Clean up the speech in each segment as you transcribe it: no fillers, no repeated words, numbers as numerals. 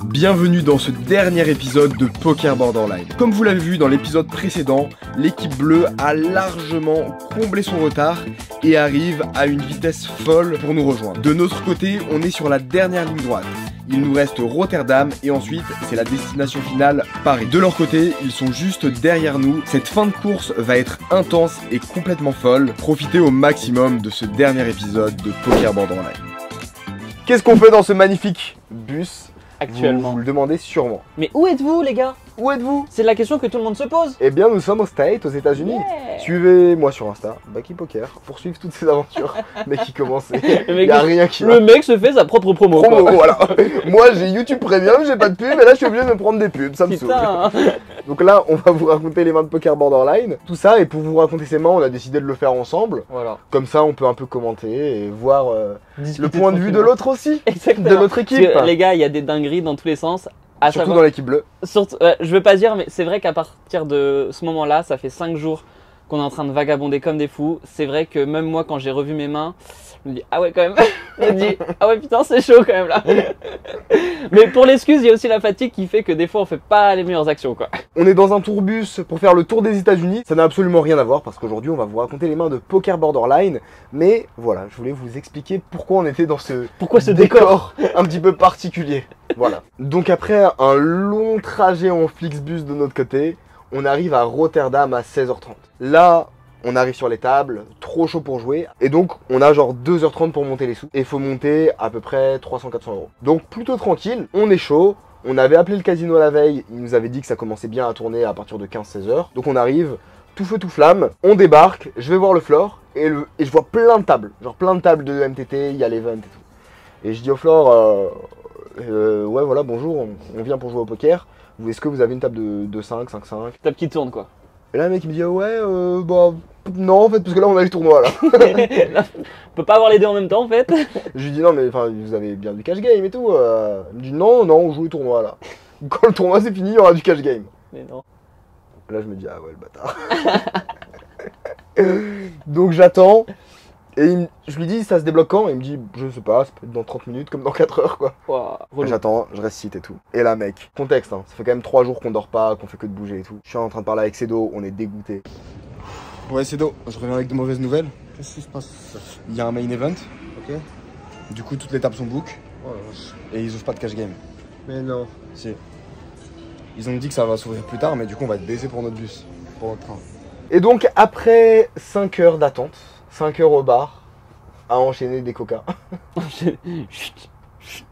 Bienvenue dans ce dernier épisode de Poker Borderline. Comme vous l'avez vu dans l'épisode précédent, l'équipe bleue a largement comblé son retard et arrive à une vitesse folle pour nous rejoindre. De notre côté, on est sur la dernière ligne droite. Il nous reste Rotterdam et ensuite c'est la destination finale Paris. De leur côté, ils sont juste derrière nous. Cette fin de course va être intense et complètement folle. Profitez au maximum de ce dernier épisode de Poker Borderline. Qu'est-ce qu'on fait dans ce magnifique bus ? Actuellement. Vous le demandez sûrement. Mais où êtes-vous, les gars? Où êtes-vous? C'est la question que tout le monde se pose. Eh bien, nous sommes aux States, aux États-Unis. Yeah. Suivez-moi sur Insta, Baki Poker, pour suivre toutes ces aventures. Mec, qui commence. Il y a rien qui va. Le mec se fait sa propre promo. Quoi. Voilà. Moi, j'ai YouTube Premium, j'ai pas de pub, et là, je suis obligé de me prendre des pubs. Ça me saoule. Donc là, on va vous raconter les mains de Poker Borderline. Tout ça, et pour vous raconter ces mains, on a décidé de le faire ensemble. Voilà. Comme ça, on peut un peu commenter et voir Discuter le point de vue de l'autre aussi. Exactement. De l'autre équipe. Parce que, les gars, il y a des dingueries dans tous les sens. Surtout dans l'équipe bleue. Surtout, je veux pas dire, mais c'est vrai qu'à partir de ce moment-là, ça fait 5 jours qu'on est en train de vagabonder comme des fous. C'est vrai que même moi, quand j'ai revu mes mains, je me dis ah ouais quand même. Je me dis ah ouais putain c'est chaud quand même là. Mais pour l'excuse, il y a aussi la fatigue qui fait que des fois on fait pas les meilleures actions quoi. On est dans un tourbus pour faire le tour des États-Unis. Ça n'a absolument rien à voir parce qu'aujourd'hui on va vous raconter les mains de Poker Borderline. Mais voilà, je voulais vous expliquer pourquoi on était dans ce décor un petit peu particulier. Voilà. Donc après un long trajet en Flixbus de notre côté, on arrive à Rotterdam à 16h30. Là, on arrive sur les tables, trop chaud pour jouer. Et donc, on a genre 2h30 pour monter les sous. Et il faut monter à peu près 300-400 euros. Donc, plutôt tranquille, on est chaud. On avait appelé le casino la veille. Il nous avait dit que ça commençait bien à tourner à partir de 15-16h. Donc, on arrive, tout feu, tout flamme. On débarque, je vais voir le floor. Et je vois plein de tables. Genre plein de tables de MTT, il y a l'event et tout. Et je dis au floor, ouais, voilà, bonjour, on vient pour jouer au poker. Est-ce que vous avez une table de 5, 5, 5 ? Table qui tourne quoi. Et là le mec il me dit ouais bah non en fait parce que là on a le tournoi là. Là, on peut pas avoir les deux en même temps en fait. Je lui dis non mais enfin vous avez bien du cash game et tout. Il me dit non on joue le tournoi là. Quand le tournoi c'est fini il y aura du cash game. Mais non. Là je me dis ah ouais le bâtard. Donc j'attends. Et je lui dis ça se débloque quand? Il me dit je sais pas, ça peut être dans 30 minutes comme dans 4 heures quoi. Wow, J'attends, je récite et tout. Et là mec, contexte hein, ça fait quand même 3 jours qu'on dort pas, qu'on fait que de bouger et tout. Je suis en train de parler avec Cedo, on est dégoûté. Ouais Cedo, je reviens avec de mauvaises nouvelles. Qu'est-ce qui se passe? Il y a un main event, Ok. du coup toutes les tables sont book Oh la vache. et ils ouvrent pas de cash game. Mais non. Si. Ils ont dit que ça va s'ouvrir plus tard mais du coup on va être baisé pour notre bus, Pour notre train. Et donc après 5 heures d'attente, 5 heures au bar, à enchaîner des coca.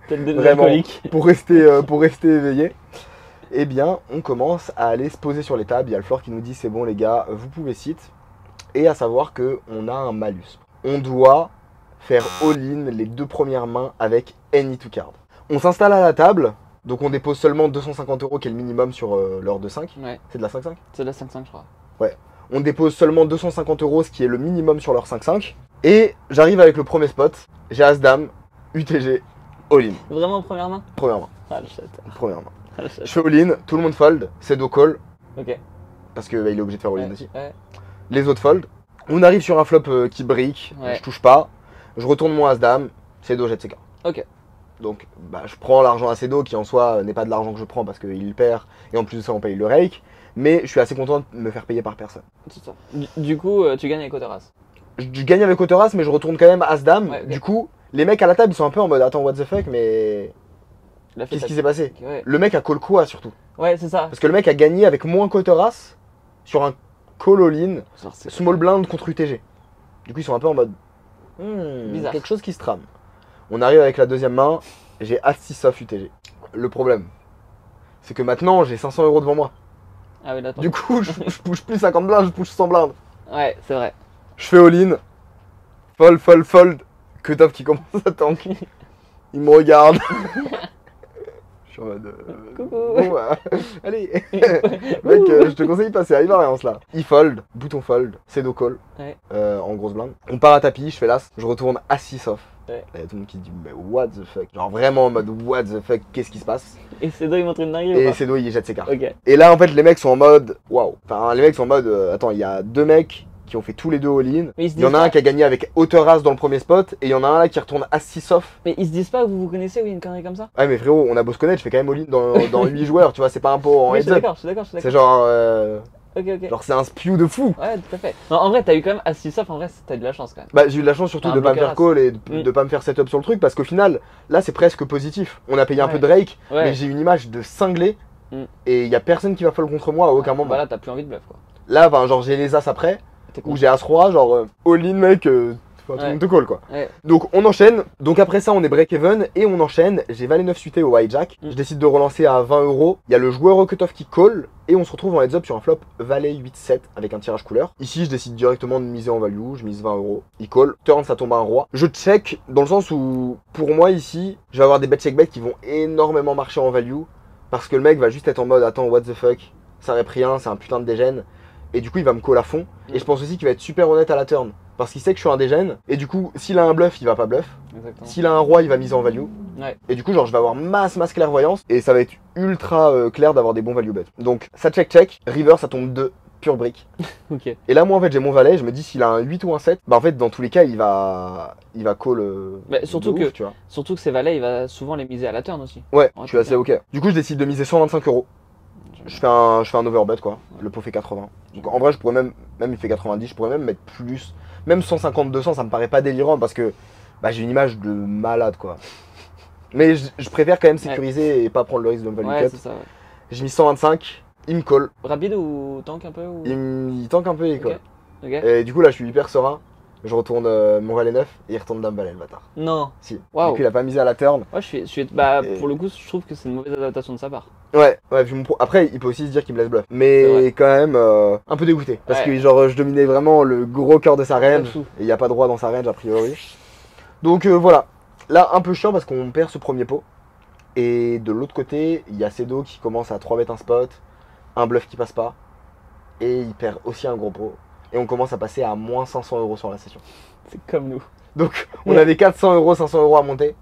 Tête de Vraiment, alcoolique. pour rester éveillé. Eh bien, on commence à aller se poser sur les tables. Il y a le floor qui nous dit c'est bon les gars, vous pouvez sit. Et à savoir que on a un malus. On doit faire all-in les 2 premières mains avec any 2 card. On s'installe à la table, donc on dépose seulement 250 euros qui est le minimum sur l'heure de 5. Ouais, C'est de la 5-5 ? c'est de la 5-5 je crois. On dépose seulement 250 euros, ce qui est le minimum sur leur 5-5. Et j'arrive avec le premier spot. J'ai As-Dame, UTG, all-in. Vraiment première main? Première main. Ah le chat. Première main. Ah, le chat. Je fais all-in, tout le monde fold, Cedo call, Ok. parce qu'il est obligé de faire all-in Ouais, aussi. ouais. Les autres fold. On arrive sur un flop qui brique, Ouais. je touche pas. Je retourne mon As-Dame, Cedo jette ses cartes. Ok. Donc bah, je prends l'argent à Cedo qui en soi n'est pas de l'argent que je prends parce qu'il perd et en plus de ça on paye le rake. Mais je suis assez content de me faire payer par personne. C'est ça. Du coup, tu gagnes avec Oteras. Je gagne avec Autoras mais je retourne quand même As-Dame. Ouais, ok. Du coup, les mecs à la table ils sont un peu en mode attends what the fuck mais qu'est-ce qui s'est passé? Ouais, Le mec a call quoi surtout? ouais c'est ça. Parce que le mec a gagné avec moins qu'Autoras sur un call all-in Genre, c'est- small blind contre UTG. Du coup ils sont un peu en mode Bizarre. quelque chose qui se trame. On arrive avec la deuxième main, j'ai As-6 off UTG. Le problème, c'est que maintenant j'ai 500 euros devant moi. Ah oui, là, attends. Du coup je push plus 50 blindes, je push 100 blindes. Ouais, c'est vrai. Je fais all-in, fold, cut-off qui commence à tank. Il me regarde. Je suis en mode. Coucou. Bon bah, allez. Mec, je te conseille de passer à Ivariance là. Il fold, bouton fold, Cedo call. Ouais. En grosse blinde. On part à tapis, je fais l'as, je retourne à 6 off. Ouais. Là, y a tout le monde qui dit mais what the fuck. Genre vraiment en mode what the fuck, qu'est-ce qui se passe? Et Cedo il montre une dinguerie ou Et pas? Cedo il jette ses cartes. Ok. Et là en fait les mecs sont en mode waouh. Enfin les mecs sont en mode attends, il y a 2 mecs qui ont fait tous les deux all-in. Mais ils se Il y en disent a un pas- qui a gagné avec As dans le premier spot et il y en a un là qui retourne As-6 off. Mais ils se disent pas que vous vous connaissez ou il y a une connerie comme ça? Ouais mais frérot, on a beau se connaître, je fais quand même all-in dans 8 joueurs, tu vois, c'est pas un pot en Oui, je suis heads up. d'accord, je suis d'accord, je suis C'est d'accord. genre, Ok. genre c'est un spew de fou. Ouais, tout à fait. Non, en vrai, t'as eu quand même As-6 off, en vrai, t'as eu de la chance quand même. Bah j'ai eu de la chance surtout Un de pas me bloqueur faire call et Mm. de pas me faire setup sur le truc parce qu'au final, là c'est presque positif. On a payé un Ouais. peu Drake, Ouais. mais j'ai une image de cinglé Mm. et il y a personne qui va fold contre moi à aucun moment. Bah là, t'as plus envie de bluff quoi. Là, ben, genre j'ai les As après, T'es ou con. j'ai As-Roi, genre all-in mec, tout le Ouais. monde te call quoi. Ouais. Donc on enchaîne, donc après ça on est break-even et on enchaîne, j'ai Valet 9 suité au hijack, Mm. je décide de relancer à 20 euros, il y a le joueur au cutoff qui call et on se retrouve en heads up sur un flop Valet 8-7 avec un tirage couleur. Ici je décide directement de miser en value, je mise 20 euros, il call, turn ça tombe à un roi. Je check dans le sens où pour moi ici je vais avoir des bet check bet qui vont énormément marcher en value parce que le mec va juste être en mode attends what the fuck, ça rep rien, c'est un putain de dégène et du coup il va me call à fond et je pense aussi qu'il va être super honnête à la turn. Parce qu'il sait que je suis un dégène, et du coup, s'il a un bluff, il va pas bluff. Exactement. S'il a un roi, il va miser en value. Ouais. Et du coup, genre, je vais avoir masse clairvoyance, et ça va être ultra clair d'avoir des bons value bets. Donc, ça check, river, ça tombe 2, pure brick. Ok. Et là, moi, en fait, j'ai mon valet, je me dis, s'il a un 8 ou un 7, bah en fait, dans tous les cas, il va call. Mais surtout de que- ouf, tu vois. Surtout que ces valets, il va souvent les miser à la turn aussi. Ouais, Ouais, je suis assez bien. ok. Du coup, je décide de miser 125 euros. Je fais un overbet, quoi. Le pot fait 80. Donc, en vrai, je pourrais même il fait 90, je pourrais même mettre plus. Même 150-200, ça me paraît pas délirant parce que bah, j'ai une image de malade, quoi. Mais je préfère quand même sécuriser et pas prendre le risque de me value Ouais, cut. c'est ça, ouais. J'ai mis 125, il me call. Rapide ou tank un peu ou... Il tank un peu et il call. Ok. Et du coup, là, je suis hyper serein. Je retourne mon valet 9 et il retourne dame valet, le bâtard. Non. Si. Waouh. Du coup, il a pas misé à la turn. Ouais, je suis... Bah, Et- pour le coup, je trouve que c'est une mauvaise adaptation de sa part. Ouais, vu mon après, il peut aussi se dire qu'il me laisse bluff. C'est Mais vrai. quand même, un peu dégoûté. Parce Ouais. que, genre, je dominais vraiment le gros cœur de sa range. Fou. Et il n'y a pas de roi dans sa range, a priori. Donc, voilà. Là, un peu chiant parce qu'on perd ce premier pot. Et de l'autre côté, il y a Cedo qui commence à 3 bet un spot, un bluff qui passe pas. Et il perd aussi un gros pot. Et on commence à passer à moins 500 euros sur la session. C'est comme nous. Donc, on Ouais. avait 400 euros, 500 euros à monter.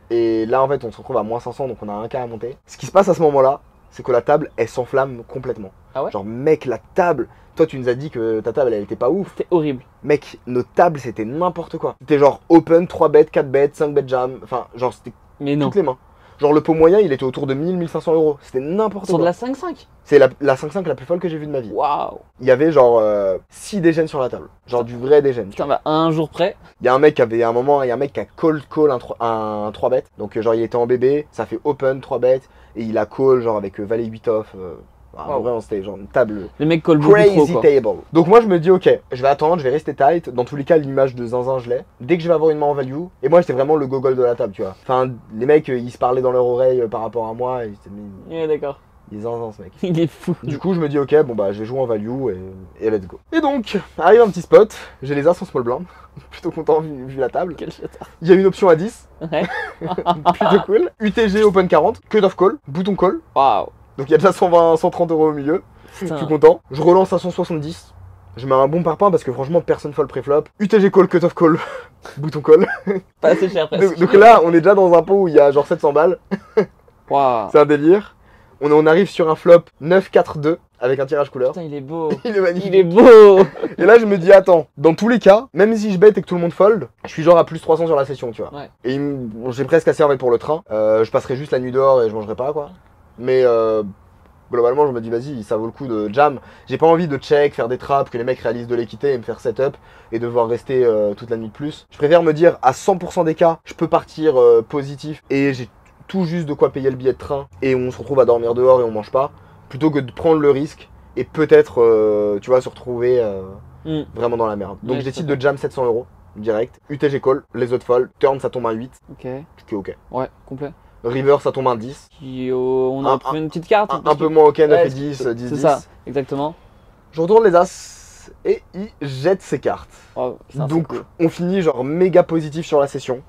Et là, en fait, on se retrouve à moins 500, donc on a un K à monter. Ce qui se passe à ce moment-là, c'est que la table, elle s'enflamme complètement. Ah ouais? Genre, mec, la table. Toi, tu nous as dit que ta table, elle était pas ouf. C'était horrible. Mec, nos tables, c'était n'importe quoi. C'était genre open, 3 bêtes, 4 bêtes, 5 bêtes jam. Enfin, genre, c'était Mais non. toutes les mains. Genre, le pot moyen, il était autour de 1000-1500 euros. C'était n'importe Sur quoi. de la 5-5. C'est la 5-5 la plus folle que j'ai vue de ma vie. Waouh. Il y avait genre 6 dégènes sur la table. Genre du vrai dégène. Putain, bah, à un jour près. Il y a un mec qui avait un moment, il y a un mec qui a call un 3 bet. Donc genre il était en bébé, ça fait open 3 bet et il a call genre avec valet 8 off. Wow. Vraiment c'était genre une table Le mec colle beaucoup trop, crazy quoi. table. Donc moi je me dis ok, je vais attendre, je vais rester tight. Dans tous les cas l'image de zinzin je l'ai. Dès que je vais avoir une main en value. Et moi j'étais vraiment le gogol de la table tu vois. Enfin les mecs ils se parlaient dans leur oreille par rapport à moi. Et j'étais mais Ouais, d'accord. il est zinzin ce mec. Il est fou. Du coup, je me dis, ok, bon bah, je vais jouer en value et let's go. Et donc, arrive un petit spot, j'ai les as en small blind, plutôt content vu la table. Quel chatard. Il y a une option à 10, Ouais. plutôt cool. UTG open 40, cut off call, bouton call. Waouh. Donc il y a déjà 120, 130 euros au milieu. Je Putain. suis content. Je relance à 170. Je mets un bon parpaing parce que franchement, personne fold préflop. UTG call, cut off call, bouton call. Pas assez cher presque. Donc là, on est déjà dans un pot où il y a genre 700 balles. Waouh. C'est un délire. On arrive sur un flop 9-4-2 avec un tirage couleur. Putain, il est beau. Il est magnifique. Il est beau. Et là, je me dis, attends, dans tous les cas, même si je bête et que tout le monde fold, je suis genre à plus 300 sur la session, tu vois. Ouais. Et bon, j'ai presque assez en fait pour le train. Je passerai juste la nuit dehors et je mangerai pas, quoi. Mais globalement, je me dis, vas-y, ça vaut le coup de jam. J'ai pas envie de check, faire des traps, que les mecs réalisent de l'équité et me faire setup et devoir rester toute la nuit de plus. Je préfère me dire, à 100% des cas, je peux partir positif et j'ai tout juste de quoi payer le billet de train et on se retrouve à dormir dehors et on mange pas, plutôt que de prendre le risque et peut-être, tu vois, se retrouver vraiment dans la merde. Donc Ouais, je décide tout à de jam 700 euros direct. UTG call, les autres fold, turn ça tombe à 8, Ok. ce qui est ok. Ouais, complet. River ça tombe à 10, On a pris une petite carte. un peu moins ok, 9 Ouais, et 10, 10, C'est 10. ça, exactement. Je retourne les as et il jette ses cartes. Oh, c'est un Donc truc cool. on finit genre méga positif sur la session.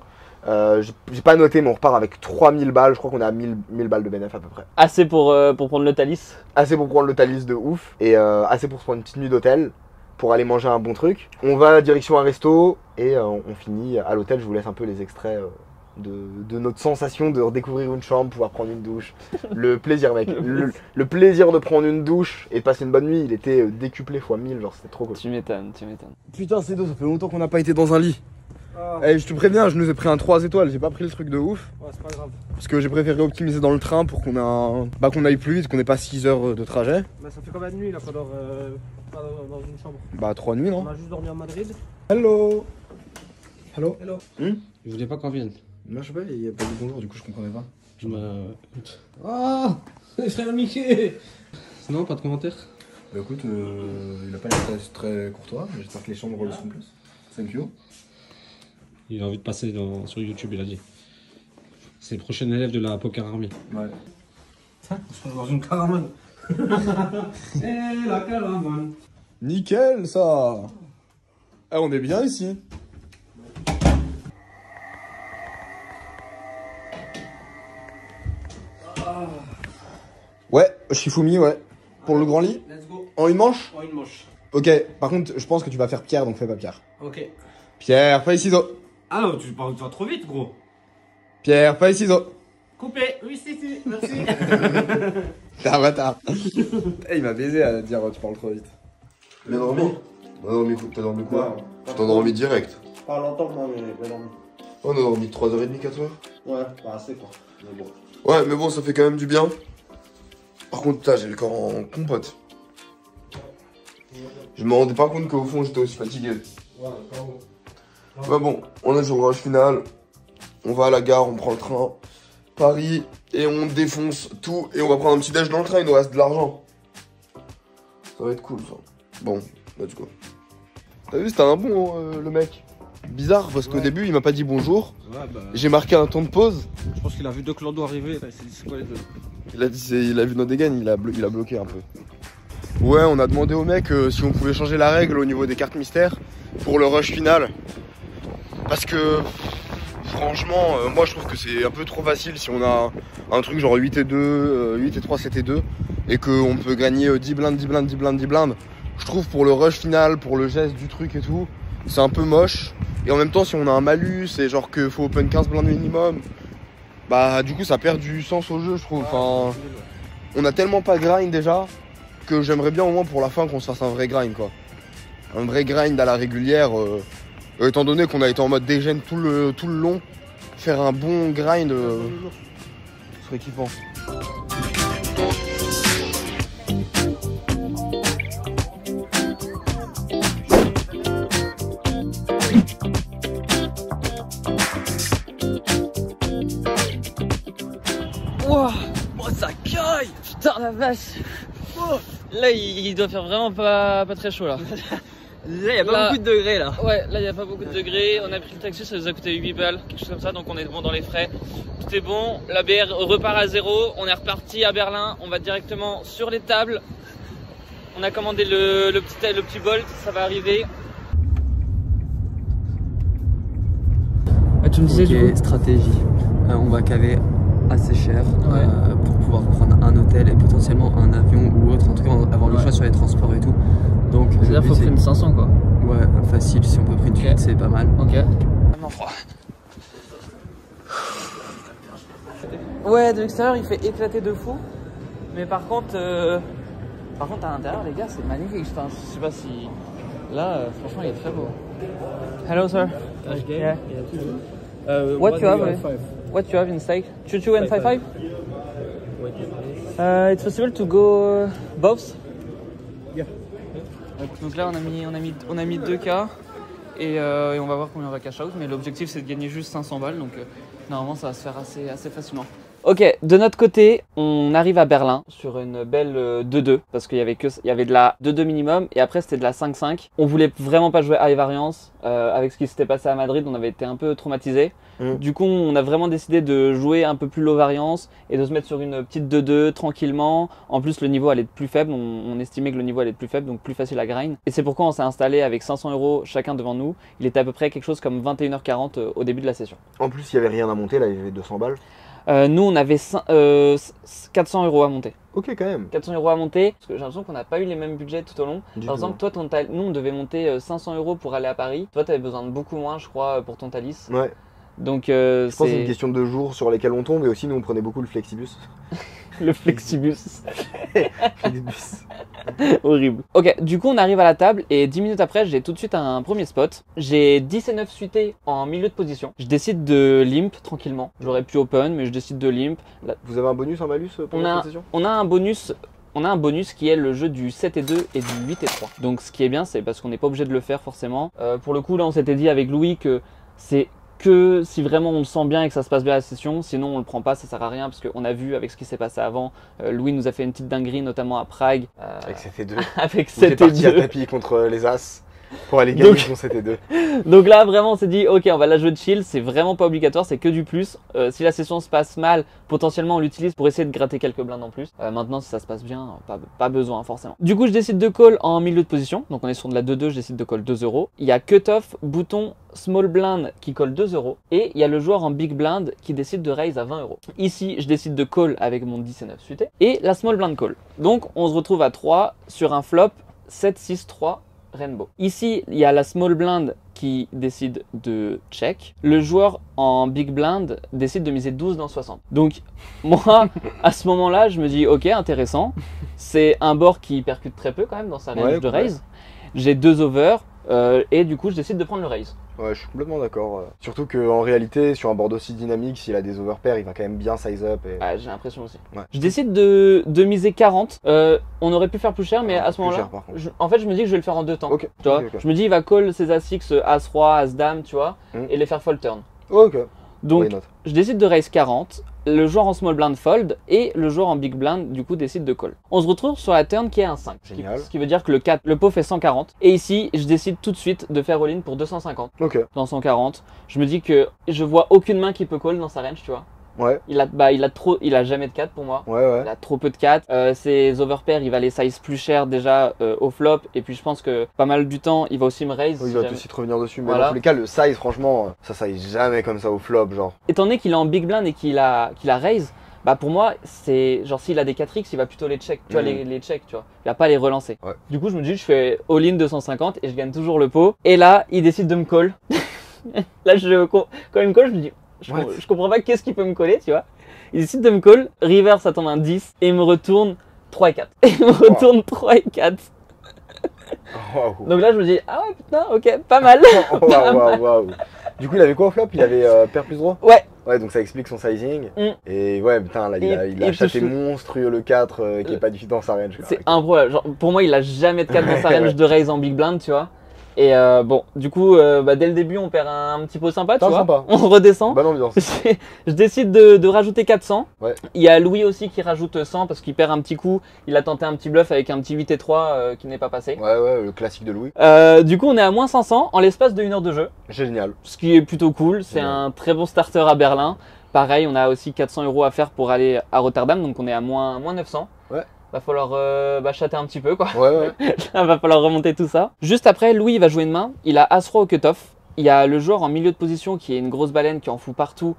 J'ai pas noté mais on repart avec 3000 balles, je crois qu'on est à 1000 balles de bénéf à peu près. Assez pour prendre le Thalys. Assez pour prendre le Thalys de ouf et assez pour se prendre une petite nuit d'hôtel pour aller manger un bon truc. On va direction un resto et on finit à l'hôtel. Je vous laisse un peu les extraits de notre sensation de redécouvrir une chambre, pouvoir prendre une douche. Le plaisir, mec. Le plaisir de prendre une douche et de passer une bonne nuit, il était décuplé fois 1000, genre c'était trop cool. Tu m'étonnes, tu m'étonnes. Putain, c'est dos, ça fait longtemps qu'on n'a pas été dans un lit. Eh, je te préviens, je nous ai pris un 3 étoiles, j'ai pas pris le truc de ouf. Ouais, c'est pas grave. Parce que j'ai préféré optimiser dans le train pour qu'on aille plus vite, qu'on ait pas 6 heures de trajet. Mais ça fait combien de nuits là pendant dans une chambre? Bah 3 nuits, non? On a juste dormi à Madrid. Hello. Hello. Hello. Je voulais pas qu'on vienne. Non, je sais pas, il y a pas de bonjour, du coup je comprenais pas. Ah, les frères Mickey. Non, pas de commentaire. Bah écoute, il a pas l'air très courtois, j'espère que les chambres le seront plus. Thank you. Il a envie de passer sur YouTube, il a dit. C'est le prochain élève de la Poker Army. Ouais. On se dans une caravane. La caravane. Nickel ça. Ah, on est bien ici. Ouais, Shifumi, ouais. Pour le grand lit. Let's go. En une manche? En une manche. Ok, par contre, je pense que tu vas faire Pierre, donc fais pas Pierre. Ok. Pierre, feuille, ciseaux. Ah non, tu vas trop vite, gros. Pierre, feuille, ciseaux. Coupé. Oui, si, merci. T'es un bâtard. Il m'a baisé à dire tu parles trop vite. Bien dormi? T'as dormi quoi? T'as dormi direct. Pas longtemps, moi, mais bien dormi. On a dormi 3h30, 4h. Ouais, pas assez quoi. Mais bon. Ouais, mais bon, ça fait quand même du bien. Par contre, putain, j'ai le corps en compote. Je me rendais pas compte qu'au fond, j'étais aussi fatigué. Ouais, pas bon. Bah bon, on est sur le rush final. On va à la gare, on prend le train. Paris, et on défonce tout. Et on va prendre un petit déj dans le train, il nous reste de l'argent. Ça va être cool, ça. Bon, let's go. T'as vu, c'était un bon, le mec. Bizarre, parce qu'au début, il m'a pas dit bonjour. Ouais, bah. J'ai marqué un temps de pause. Je pense qu'il a vu deux clodos arriver. Il s'est dit, c'est quoi les deux? Il a vu nos dégâts, il a bloqué un peu. Ouais, on a demandé au mec si on pouvait changer la règle au niveau des cartes mystères pour le rush final. Parce que franchement, moi je trouve que c'est un peu trop facile si on a un truc genre 8 et 2, 8 et 3, 7 et 2 et qu'on peut gagner 10 blindes, 10 blindes, 10 blindes, 10 blindes. Je trouve pour le rush final, pour le geste du truc et tout, c'est un peu moche. Et en même temps, si on a un malus et genre qu'il faut open 15 blindes minimum, bah du coup ça perd du sens au jeu, je trouve. Enfin, on a tellement pas de grind déjà que j'aimerais bien au moins pour la fin qu'on se fasse un vrai grind quoi. Un vrai grind à la régulière. Étant donné qu'on a été en mode dégène tout le long, faire un bon grind serait kiffant. Wow, oh ça caille. Putain la vache. Oh. Là il doit faire vraiment pas très chaud là. Là, y a pas beaucoup de degrés là. Ouais, là y a pas beaucoup de degrés. On a pris le taxi, ça nous a coûté 8 balles, quelque chose comme ça, donc on est bon dans les frais. Tout est bon, la BR repart à zéro. On est reparti à Berlin, on va directement sur les tables. On a commandé le petit Bolt, ça va arriver. Tu me disais du coup stratégie. On va caler assez cher pour pouvoir prendre un hôtel et potentiellement un avion ou autre, en tout cas avoir le choix sur les transports et tout. Donc c'est-à-dire faut prendre 500 quoi. Ouais, facile, si on peut prendre une suite, c'est pas mal. Ok. Vraiment froid. Ouais, de l'extérieur il fait éclater de fou. Mais par contre à l'intérieur les gars c'est magnifique. Enfin, je sais pas si... Là franchement il est très beau. Hello sir. Yeah. What you have? What you have in steak? 2-2 and 5-5? It's possible to go both? Yeah. Donc là on a mis 2K et on va voir combien on va cash out, mais l'objectif c'est de gagner juste 500 balles, donc normalement ça va se faire assez facilement. Ok, de notre côté, on arrive à Berlin sur une belle 2-2 parce qu'il y avait de la 2-2 minimum et après c'était de la 5-5. On voulait vraiment pas jouer high variance avec ce qui s'était passé à Madrid, on avait été un peu traumatisés. Du coup, on a vraiment décidé de jouer un peu plus low variance et de se mettre sur une petite 2-2 tranquillement. En plus, le niveau allait être plus faible, on estimait que le niveau allait être plus faible, donc plus facile à grind. Et c'est pourquoi on s'est installé avec 500 € chacun devant nous. Il était à peu près quelque chose comme 21h40 au début de la session. En plus, il n'y avait rien à monter, là, il y avait 200 balles. Nous, on avait 400 € à monter. Ok, quand même. 400 € à monter, parce que j'ai l'impression qu'on n'a pas eu les mêmes budgets tout au long. Par exemple, toi, nous, on devait monter 500 € pour aller à Paris. Toi, tu avais besoin de beaucoup moins, je crois, pour ton Thalys. Ouais. Donc Je pense que c'est une question de jours sur lesquels on tombe et aussi nous on prenait beaucoup le flexibus. Le flexibus. Flexibus. Horrible. Ok, du coup on arrive à la table et 10 minutes après j'ai tout de suite un premier spot. J'ai 10 et 9 suités en milieu de position. Je décide de limp tranquillement. J'aurais pu open mais je décide de limp. Là, Vous avez un bonus, un malus pour la session? on a un bonus qui est le jeu du 7 et 2 et du 8 et 3. Donc ce qui est bien c'est parce qu'on n'est pas obligé de le faire forcément. Pour le coup là on s'était dit avec Louis que c'est que si vraiment on le sent bien et que ça se passe bien la session, sinon on le prend pas, ça sert à rien parce qu'on a vu avec ce qui s'est passé avant, Louis nous a fait une petite dinguerie notamment à Prague. Avec 7 et 2. Avec Vous êtes 7 et parti 2. à tapis contre les As pour aller gagner son 7 et 2. Donc là vraiment on s'est dit ok on va la jouer de chill, c'est vraiment pas obligatoire, c'est que du plus. Si la session se passe mal, potentiellement on l'utilise pour essayer de gratter quelques blindes en plus. Maintenant si ça se passe bien, pas besoin forcément. Du coup je décide de call en milieu de position, donc on est sur de la 2-2, je décide de call 2 €. Il y a cutoff, bouton, small blind qui colle 2 € et il y a le joueur en big blind qui décide de raise à 20 €. Ici je décide de call avec mon 10 et 9 suité et la small blind call. Donc on se retrouve à 3 sur un flop 7-6-3 Rainbow. Ici, il y a la small blind qui décide de check. Le joueur en big blind décide de miser 12 dans 60. Donc, moi, à ce moment-là, je me dis, ok, intéressant. C'est un board qui percute très peu quand même dans sa range de raise. J'ai 2 over et du coup, je décide de prendre le raise. Ouais, je suis complètement d'accord. Surtout qu'en réalité, sur un board aussi dynamique, s'il a des overpairs, il va quand même bien size up. Et... Ah, j'ai l'impression aussi. Ouais. Je décide de miser 40. On aurait pu faire plus cher, mais à ce moment-là, en fait, je me dis que je vais le faire en 2 temps. Okay. Tu vois, je me dis, il va call ses As-X, As-Roi, As-Dame, tu vois, et les faire fold turn. Ok. Donc, je décide de raise 40. Le joueur en small blind fold et le joueur en big blind du coup décide de call. On se retrouve sur la turn qui est un 5. Génial. Ce qui veut dire que le pot fait 140. Et ici, je décide tout de suite de faire all-in pour 250. Ok. Dans 140. Je me dis que je vois aucune main qui peut call dans sa range, tu vois. Ouais. Il a jamais de 4 pour moi. Ouais. Il a trop peu de 4. Ses overpairs, il va les size plus cher déjà au flop. Et puis je pense que pas mal du temps, il va aussi me raise. Oui, il va aussi te revenir dessus. Mais dans tous les cas, le size, franchement, ça size jamais comme ça au flop, genre. Étant donné qu'il est en big blind et qu'il a raise, bah pour moi, c'est genre s'il a des 4x, il va plutôt les check, tu vois, les check, tu vois. Il va pas les relancer. Ouais. Du coup, je me dis, je fais all-in 250 et je gagne toujours le pot. Et là, il décide de me call. Là, quand il me call, je me dis, je comprends pas qu'est-ce qu'il peut me coller, tu vois. Il décide de me call, river ça tombe un 10 et il me retourne 3 et 4. Et il me retourne 3 et 4. Wow. Donc là je me dis, ah ouais putain, ok, pas mal. Waouh. Du coup il avait quoi au flop? Il avait paire plus droit? Ouais. Ouais, donc ça explique son sizing. Et ouais, putain, là il a acheté monstrueux le 4 qui est pas du tout dans sa range. C'est improbable. Genre, pour moi il a jamais de 4 dans sa range de raise en big blind, tu vois. Et bon, du coup, dès le début, on perd un petit pot sympa, tu vois. Sympa. On redescend. Bonne ambiance. Je décide de rajouter 400. Ouais. Il y a Louis aussi qui rajoute 100 parce qu'il perd un petit coup. Il a tenté un petit bluff avec un petit 8 et 3 qui n'est pas passé. Ouais, le classique de Louis. Du coup, on est à moins 500 en l'espace de 1 heure de jeu. Génial. Ce qui est plutôt cool. C'est un très bon starter à Berlin. Pareil, on a aussi 400 € à faire pour aller à Rotterdam. Donc, on est à moins 900. Ouais. Va falloir chatter un petit peu quoi. Ouais. Va falloir remonter tout ça. Juste après, Louis va jouer une main. Il a As-Roi au cutoff. Il y a le joueur en milieu de position qui est une grosse baleine qui en fout partout,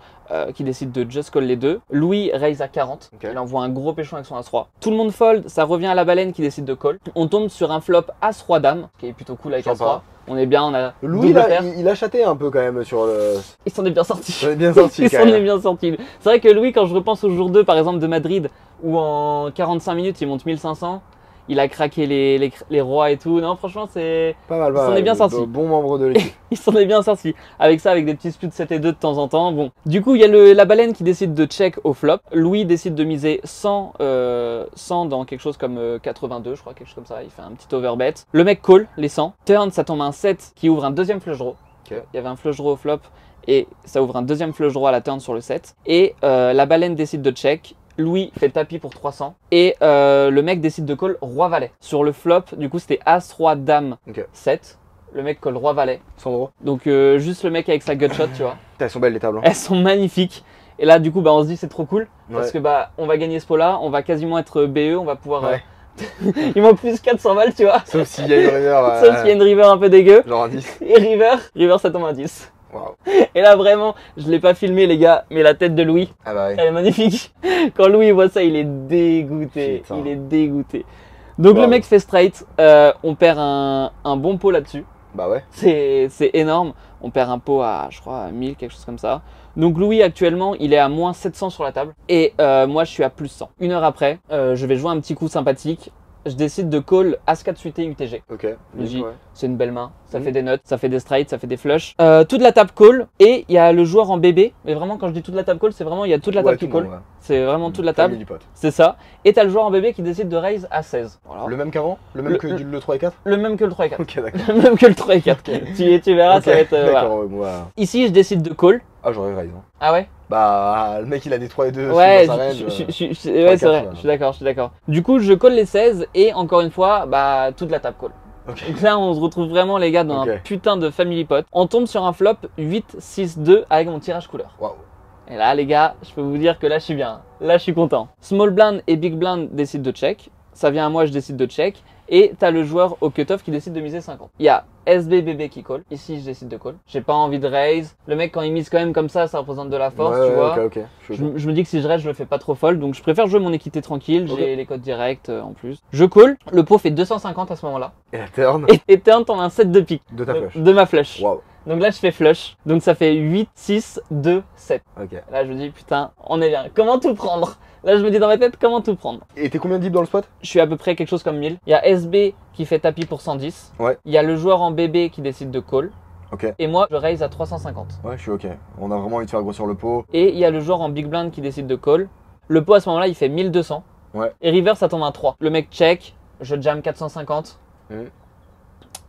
qui décide de just call les deux. Louis raise à 40. Okay. Il envoie un gros péchon avec son As-Roi. Tout le monde fold, ça revient à la baleine qui décide de call. On tombe sur un flop As-Roi Dame, qui est plutôt cool avec As-Roi. On est bien, on a Louis il a chaté un peu quand même sur le... Il s'en est bien sorti. Il s'en est bien sorti. Il s'en est bien sorti. C'est vrai que Louis, quand je repense au jour 2 par exemple de Madrid, où en 45 minutes il monte 1500, il a craqué les rois et tout. Non, franchement, c'est. Pas mal, il s'en est bien sorti. Bon membre de l'équipe. Il s'en est bien sorti. Avec ça, avec des petits spuds 7 et 2 de temps en temps. Bon. Du coup, il y a la baleine qui décide de check au flop. Louis décide de miser 100 dans quelque chose comme 82, je crois, quelque chose comme ça. Il fait un petit overbet. Le mec call les 100. Turn, ça tombe un 7 qui ouvre un deuxième flush draw. Okay. Il y avait un flush draw au flop et ça ouvre un deuxième flush draw à la turn sur le 7. Et la baleine décide de check. Louis fait tapis pour 300 et le mec décide de call roi-valet. Sur le flop, du coup c'était As-Roi-Dame 7. Le mec call roi-valet. Sans droit. Donc juste le mec avec sa gutshot, tu vois. Elles sont belles les tables. Hein. Elles sont magnifiques. Et là du coup on se dit c'est trop cool. Parce que on va gagner ce pot là, on va quasiment être BE, on va pouvoir... Il manque plus 400 balles, tu vois. Sauf s'il y a une river. Sauf s'il y a une river un peu dégueu. Genre un 10. Et river ça tombe un 10. Wow. Et là vraiment, je l'ai pas filmé les gars, mais la tête de Louis, elle est magnifique. Quand Louis voit ça, il est dégoûté. Putain. Il est dégoûté. Donc le mec fait straight, on perd un bon pot là-dessus. Bah ouais. C'est énorme. On perd un pot à, je crois, à 1000, quelque chose comme ça. Donc Louis, actuellement, il est à moins 700 sur la table. Et moi, je suis à plus 100. Une heure après, je vais jouer un petit coup sympathique. Je décide de call As-4 suité UTG. Ok. Je dis, Ouais. c'est une belle main. Ça fait des nuts, ça fait des straights, ça fait des flushs. Toute la table call. Et il y a le joueur en bébé. Mais vraiment, quand je dis toute la table call, c'est vraiment, il y a toute la table qui call. Ouais. C'est vraiment toute la table. Famille du pote. C'est ça. Et t'as le joueur en bébé qui décide de raise à 16. Voilà. Le même qu'avant? Le même que le 3 et 4? Le même que le 3 et 4. Ok, d'accord. Le même que le 3 et 4. Tu verras, Ok, ça va être. Voilà. D'accord, ouais, moi. Ici, je décide de call. Ah, j'aurais raise. Hein. Ah ouais? Bah, le mec il a des 3 et 2 Ouais, dans sa range. ouais, c'est 3 vrai, et 4, je suis d'accord. Du coup, je call les 16 et encore une fois, bah, toute la table call. Ok. Donc là, on se retrouve vraiment, les gars, dans Ok. un putain de family pot. On tombe sur un flop 8-6-2 avec mon tirage couleur. Waouh. Et là, les gars, je peux vous dire que là, je suis bien. Là, je suis content. Small blind et big blind décident de check. Ça vient à moi, je décide de check. Et t'as le joueur au cutoff qui décide de miser 50. Il y a SBBB qui call. Ici, je décide de call. J'ai pas envie de raise. Le mec, quand il mise quand même comme ça représente de la force, Ouais, tu vois. Ok, je suis Je me dis que si je raise, je le fais pas trop folle. Donc, je préfère jouer mon équité tranquille. Ok. J'ai les codes directs en plus. Je call. Le pot fait 250 à ce moment-là. Et la turn Et turn, t'en as un set de pique. de ta flush. De ma flush. Waouh. Donc là, je fais flush. Donc, ça fait 8, 6, 2, 7. Ok. Là, je me dis, putain, on est bien. Comment tout prendre? Là, je me dis dans ma tête, comment tout prendre? Et t'es combien deep dans le spot? Je suis à peu près quelque chose comme 1000. Il y a SB qui fait tapis pour 110. Ouais. Il y a le joueur en bébé qui décide de call. Ok. Et moi, je raise à 350. Ouais, je suis ok. On a vraiment envie de faire grossir le pot. Et il y a le joueur en big blind qui décide de call. Le pot à ce moment-là, il fait 1200. Ouais. Et river, ça tombe à 3. Le mec check. Je jam 450.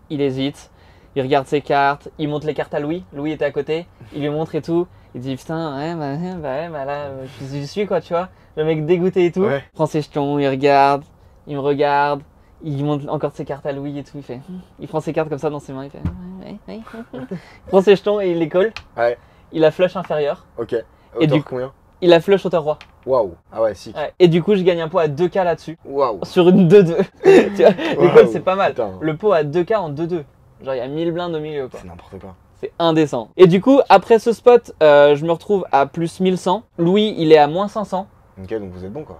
Il hésite. Il regarde ses cartes. Il montre les cartes à Louis. Louis était à côté. Il lui montre et tout. Il dit putain, bah là, j'y suis quoi, tu vois. Le mec dégoûté et tout. Ouais. Il prend ses jetons, il regarde, il me regarde, il montre encore ses cartes à Louis et tout. Il prend ses cartes comme ça dans ses mains, il fait ouais. Il prend ses jetons et il les colle. Ouais. Il a flush inférieur. Ok. Et Hauteur du- combien? Il a flush hauteur roi. Waouh. Ah ouais, si. Ouais. Et du coup, je gagne un pot à 2K là-dessus. Waouh. Sur une 2-2. Tu vois, les Waouh. calls, c'est pas mal. Putain. Le pot à 2K en 2-2. Genre, il y a 1000 blindes au milieu, quoi. C'est n'importe quoi. C'est indécent. Et du coup, après ce spot, je me retrouve à plus 1100. Louis, il est à moins 500. Ok, donc vous êtes bon quoi.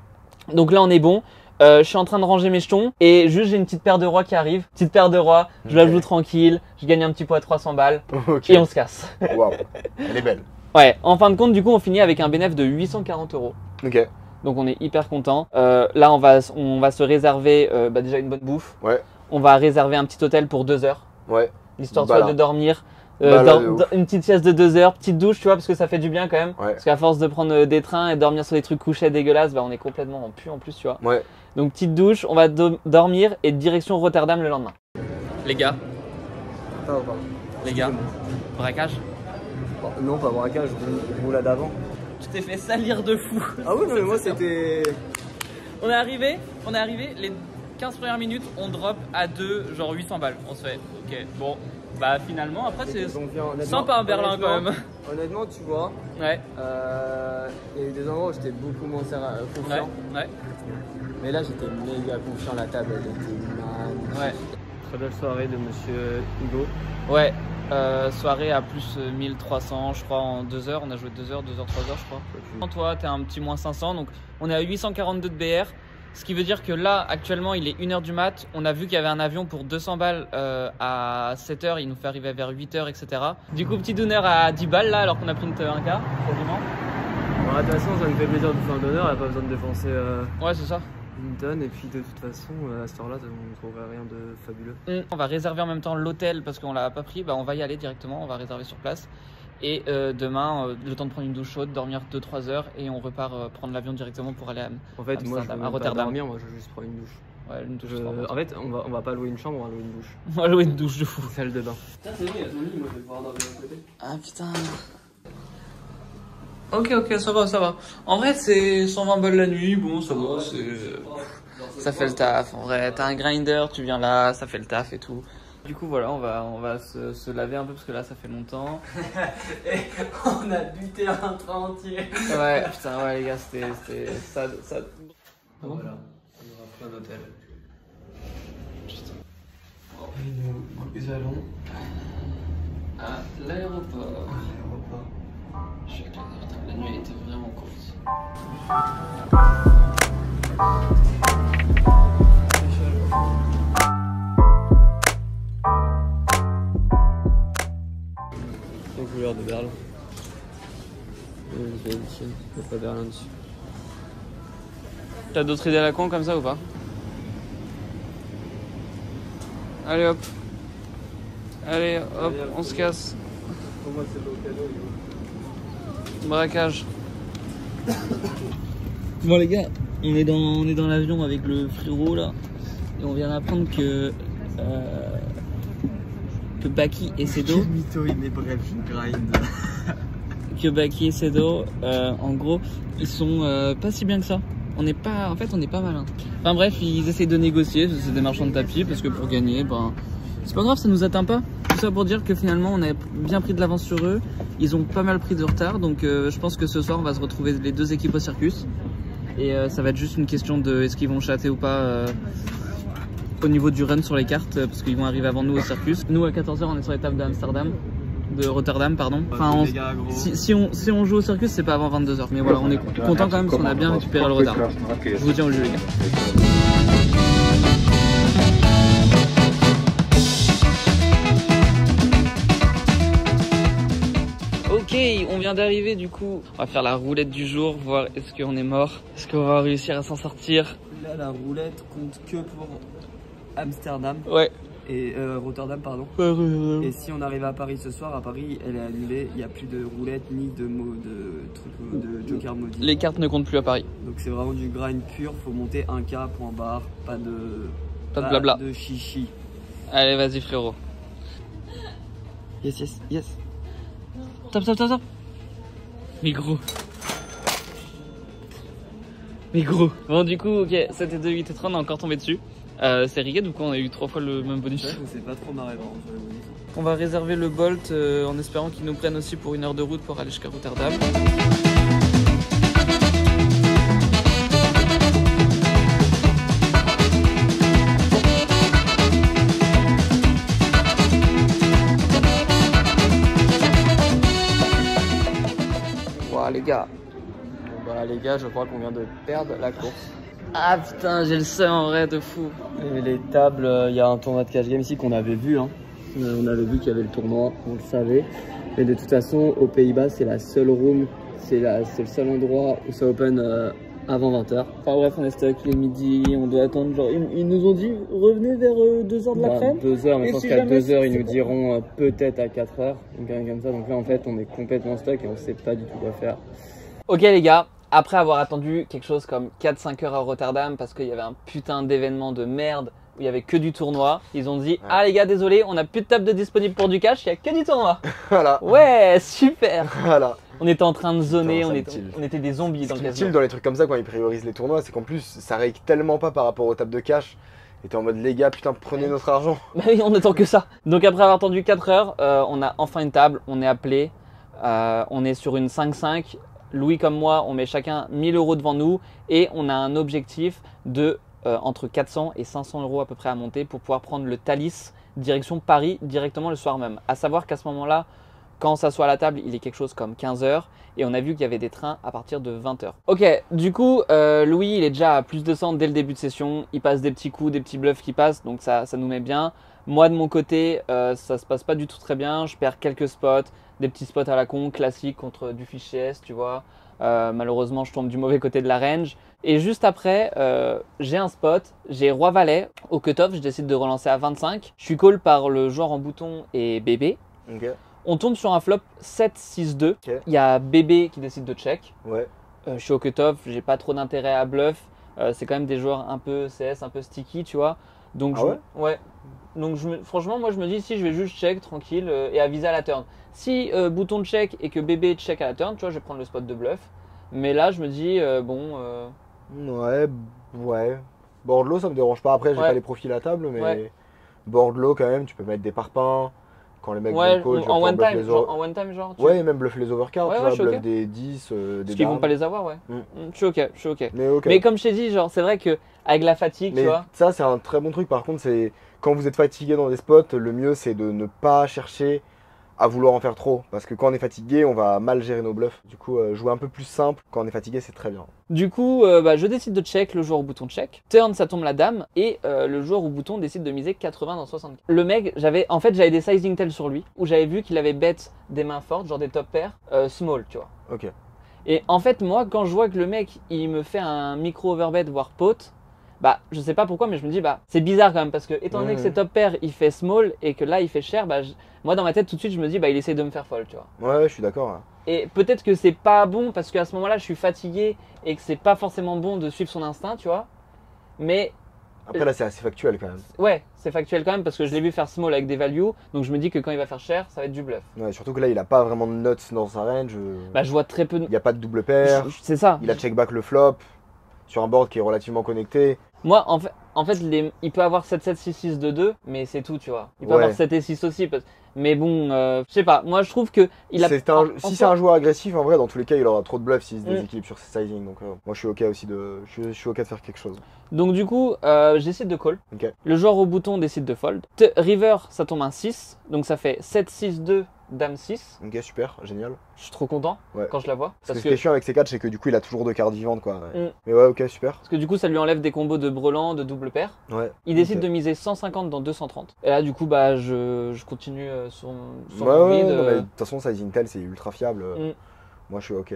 Donc là, on est bon. Je suis en train de ranger mes jetons et juste j'ai une petite paire de rois qui arrive. Petite paire de rois, je la Ok. joue tranquille, je gagne un petit pot à 300 balles Ok. et on se casse. Waouh. Elle est belle. Ouais, en fin de compte, du coup, on finit avec un bénéfice de 840 €. Ok. Donc on est hyper content. Là, on va se réserver déjà une bonne bouffe. Ouais. On va réserver un petit hôtel pour 2 heures, Ouais. histoire Bah là. de dormir. Bah là, de ouf. Une petite sieste de 2 heures, petite douche, tu vois, parce que ça fait du bien quand même. Ouais. Parce qu'à force de prendre des trains et de dormir sur des trucs couchés dégueulasses, bah, on est complètement en pu en plus, tu vois. Ouais. Donc petite douche, on va dormir et direction Rotterdam le lendemain. Les gars, braquage. Non, pas braquage, roulade avant. Tu t'es fait salir de fou. Ah oui, non, mais moi c'était. On est arrivé, les 15 premières minutes, on drop à 2, genre 800 balles. On se fait, ok, bon, bah finalement, après c'est sympa à Berlin quand même. Honnêtement, tu vois, Ouais, il y a eu des endroits où j'étais beaucoup moins confiant. ouais. Mais là, j'étais méga confiant, la table elle était magnifique. Ouais. Très belle soirée de monsieur Hugo. Ouais, soirée à plus 1300, je crois, en 2 heures. On a joué 2 heures, 3 heures, je crois. Toi, t'es un petit moins 500, donc on est à 842 de BR. Ce qui veut dire que là, actuellement, il est 1h du mat. On a vu qu'il y avait un avion pour 200 balles à 7h. Il nous fait arriver vers 8h, etc. Du coup, petit donneur à 10 balles là, alors qu'on a pris un K, quasiment. Bon, de toute façon, ça me fait plaisir de faire un donneur, il n'y a pas besoin de défoncer Ouais, c'est ça. une tonne. Et puis de toute façon, à cette heure-là, on ne trouverait rien de fabuleux. On va réserver en même temps l'hôtel parce qu'on l'a pas pris. Bah, on va y aller directement, on va réserver sur place. Et demain, le temps de prendre une douche chaude, dormir 2-3 heures et on repart prendre l'avion directement pour aller En fait, moi, je veux à même pas Rotterdam. dormir, moi, je veux juste prendre une douche. Ouais, une douche. En fait, on va pas louer une chambre, on va louer une douche. On va louer une douche de fou. Une salle de bain. Putain, c'est bon, il y a ton lit, moi je vais pouvoir dormir à côté. Ah putain. Ok, ça va. En vrai, c'est 120 balles la nuit, bon, ça va, ça fait le taf. En vrai, t'as un grinder, tu viens là, ça fait le taf et tout. Du coup, voilà, on va se laver un peu parce que là, ça fait longtemps. Et on a buté un train entier. Ouais, putain, ouais, les gars, c'était ça. Voilà, on aura plein d'hôtels. Nous allons À l'aéroport. Je suis éclaté, putain, la nuit elle était vraiment courte. tranquille, il n'y a pas de rien dessus. T'as d'autres idées à la con comme ça ou pas? Allez hop. Allez hop, on se casse. Pour moi, c'est le cadeau. Braquage. Bon les gars, on est dans l'avion avec le frérot là. Et on vient d'apprendre que Baki et Sedo. Mytho, mais bref, je grind. Que Baki et Sedo, en gros, ils sont pas si bien que ça. On n'est pas, en fait, on est pas malin. Enfin bref, ils essayent de négocier, c'est des marchands de tapis, parce que pour gagner, ben, c'est pas grave, ça nous atteint pas. Tout ça pour dire que finalement, on a bien pris de l'avance sur eux. Ils ont pas mal pris de retard, donc je pense que ce soir, on va se retrouver les deux équipes au circus. Et ça va être juste une question de est-ce qu'ils vont chatter ou pas au niveau du run sur les cartes, parce qu'ils vont arriver avant nous au circus. Nous, à 14 h, on est sur l'étape de Rotterdam, pardon. Enfin, si on joue au circus, c'est pas avant 22 h. Mais voilà, on est content quand même parce qu'on a bien récupéré le retard. Je vous tiens au jeu, les gars. Ok, on vient d'arriver du coup. On va faire la roulette du jour, voir est-ce qu'on est mort, est-ce qu'on va réussir à s'en sortir. Là, la roulette compte que pour Amsterdam. Ouais. Et Rotterdam, pardon. Et si on arrive à Paris ce soir, à Paris, elle est annulée. Il n'y a plus de roulette ni de joker maudit. Les cartes ne comptent plus à Paris. Donc c'est vraiment du grind pur. Faut monter 1K, point barre, pas de blabla. de chichi. Allez, vas-y frérot. Yes, yes, yes. Top. Mais gros. Bon du coup, ok, 7 et 2, 8 et 3, on est encore tombé dessus. C'est rigué, du coup on a eu 3 fois le même bonus. Ouais, c'est pas trop marré vraiment sur les bonus. On va réserver le Bolt en espérant qu'ils nous prennent aussi pour 1 heure de route pour aller jusqu'à Rotterdam. Wow, les gars. Bon, bah les gars, je crois qu'on vient de perdre la course. Ah putain, j'ai le seum en vrai de fou. Et les tables, il y a un tournoi de cash game ici qu'on avait vu. Hein. On avait vu qu'il y avait le tournoi, on le savait. Mais de toute façon, aux Pays-Bas, c'est la seule room, c'est le seul endroit où ça open avant 20 h. Enfin bref, on est stuck, il est midi, on doit attendre. Genre, ils nous ont dit revenez vers 2 h de l'après-midi. 2 h, mais je pense qu'à 2 h, ils nous diront peut-être à 4 h. Comme ça. Donc là, en fait, on est complètement stuck et on sait pas du tout quoi faire. Ok, les gars. Après avoir attendu quelque chose comme 4-5 heures à Rotterdam parce qu'il y avait un putain d'événement de merde où il y avait que du tournoi, ils ont dit ah les gars désolé, on a plus de table de disponible pour du cash, il y a que du tournoi. Voilà. Ouais, super. Voilà. On était en train de zoner, Putain, on était des zombies dans le casino. Ce qui est utile dans les trucs comme ça quand ils priorisent les tournois, c'est qu'en plus ça règle tellement pas par rapport aux tables de cash. Et t'es en mode les gars, putain, prenez notre argent. Bah oui, on attend que ça. Donc après avoir attendu 4 heures, on a enfin une table, on est appelé, on est sur une 5-5. Louis comme moi, on met chacun 1000 € devant nous et on a un objectif de entre 400 et 500 € à peu près à monter pour pouvoir prendre le Thalys direction Paris directement le soir même. À savoir qu'à ce moment-là, quand on s'assoit à la table, il est quelque chose comme 15 h et on a vu qu'il y avait des trains à partir de 20 h. Ok, du coup, Louis, il est déjà à plus de 100 dès le début de session. Il passe des petits coups, des petits bluffs qui passent, donc ça nous met bien. Moi, de mon côté, ça se passe pas du tout très bien. Je perds quelques spots. Des petits spots à la con, classiques contre du fichier S, tu vois. Malheureusement, je tombe du mauvais côté de la range. Et juste après, j'ai un spot, j'ai Roi-Valet. Au cut-off, je décide de relancer à 25. Je suis call par le joueur en bouton et bébé. Okay. On tombe sur un flop 7-6-2. Okay. Il y a bébé qui décide de check. Ouais. Je suis au cut-off, j'ai pas trop d'intérêt à bluff. C'est quand même des joueurs un peu CS, un peu sticky, tu vois. Donc ouais. Donc franchement, moi je me dis si je vais juste check tranquille et aviser à la turn. Si bouton de check et que bébé check à la turn, tu vois, je vais prendre le spot de bluff. Mais là, je me dis Ouais. Board low, ça me dérange pas. Après, j'ai pas les profils à table, mais board low quand même, tu peux mettre des parpains. Quand les mecs ouais, call, en one time, genre. Ouais, et même bluffer les overcards, tu vois, bluff okay. des 10, des parce qu'ils vont pas les avoir, ouais. Je suis ok. Mais comme je t'ai dit, genre, c'est vrai que avec la fatigue, tu vois. Ça, c'est un très bon truc. Par contre, c'est quand vous êtes fatigué dans des spots, le mieux, c'est de ne pas chercher à vouloir en faire trop. Parce que quand on est fatigué, on va mal gérer nos bluffs. Du coup, jouer un peu plus simple quand on est fatigué, c'est très bien. Du coup, je décide de check le joueur au bouton check. Turn, ça tombe la dame. Et le joueur au bouton décide de miser 80 dans 60. Le mec, j'avais des sizing tells sur lui. Où j'avais vu qu'il avait bet des mains fortes, genre des top pairs, small, tu vois. Ok. Et en fait, moi, quand je vois que le mec, il me fait un micro overbet, voire pot, bah, je sais pas pourquoi, mais je me dis, bah, c'est bizarre quand même, parce que étant donné que c'est top pair, il fait small, et que là, il fait cher, bah, moi, dans ma tête, tout de suite, je me dis, bah, il essaie de me faire fold, tu vois. Ouais, je suis d'accord. Hein. Et peut-être que c'est pas bon, parce qu'à ce moment-là, je suis fatigué, et que c'est pas forcément bon de suivre son instinct, tu vois. Mais Après, là, c'est assez factuel quand même. ouais, c'est factuel quand même, parce que je l'ai vu faire small avec des values, donc je me dis que quand il va faire cher, ça va être du bluff. Ouais, surtout que là, il a pas vraiment de nuts dans sa range. Bah, je vois très peu de. Il n'y a pas de double pair. C'est ça. Il a check back le flop sur un board qui est relativement connecté. Moi, en fait il peut avoir 7-7, 6-6, 2-2, mais c'est tout, tu vois. Il peut Ouais. avoir 7 et 6 aussi. Mais bon, je sais pas. Moi, je trouve que il a. Si c'est un joueur agressif, en vrai, dans tous les cas, il aura trop de bluffs s'il se Mm. déséquilibre sur ses sizing. Donc, moi, je suis ok aussi je suis ok de faire quelque chose. Donc, du coup, j'essaie de call. Ok. Le joueur au bouton décide de fold. River, ça tombe un 6. Donc, ça fait 7, 6, 2, Dame 6. Ok, super, génial. Je suis trop content Ouais. quand je la vois. Parce que ce qui est chiant avec ces cartes, c'est que du coup, il a toujours deux cartes vivantes, quoi. Ouais. Mm. Mais ouais, ok, super. Parce que du coup, ça lui enlève des combos de brelan, de double paire. Ouais. Il décide Ok. de miser 150 dans 230. Et là, du coup, bah, je continue sur Ouais, mon ouais, read, non, mais de toute façon, Sizing Tel, c'est ultra fiable. Mm. Moi, je suis ok.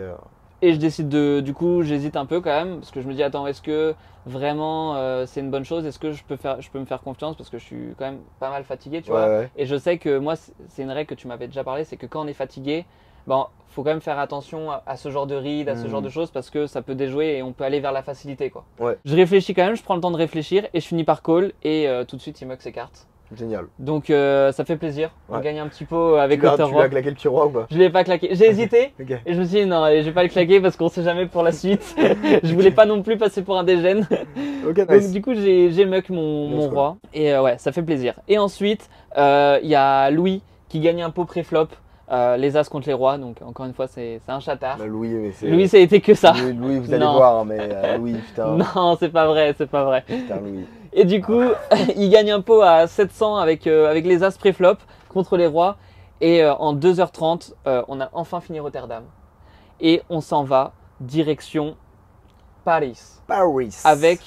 Et je décide du coup, j'hésite un peu quand même, parce que je me dis, attends, est-ce que vraiment c'est une bonne chose? Est-ce que je peux me faire confiance? Parce que je suis quand même pas mal fatigué, tu vois. Ouais. Et je sais que moi, c'est une règle que tu m'avais déjà parlé, c'est que quand on est fatigué, bon, faut quand même faire attention à ce genre de read, à ce genre de choses, parce que ça peut déjouer et on peut aller vers la facilité, quoi. Ouais. Je réfléchis quand même, je prends le temps de réfléchir et je finis par call et tout de suite, il mug ses cartes. Génial. Donc ça fait plaisir, on Ouais. gagne un petit pot avec Tu Water lui as Rock. claqué le petit roi ou pas? Je l'ai pas claqué, j'ai hésité. Ok. Et je me suis dit non, allez, je vais pas le claquer parce qu'on sait jamais pour la suite. Je voulais pas non plus passer pour un dégène. Ok, Donc nice. du coup j'ai muck mon roi. Et ouais, ça fait plaisir. Et ensuite, il y a Louis qui gagne un pot pré-flop. Les as contre les rois. Donc encore une fois, c'est un chatard. Bah, Louis, mais c'est. Louis, ça a été que ça. Louis, vous allez Non. voir, hein, mais Louis, putain. Non, c'est pas vrai, c'est pas vrai. Putain, Louis. Et du coup, il gagne un pot à 700 avec les as pré-flop contre les rois. Et en 2h30, on a enfin fini Rotterdam. Et on s'en va direction Paris. Paris. Avec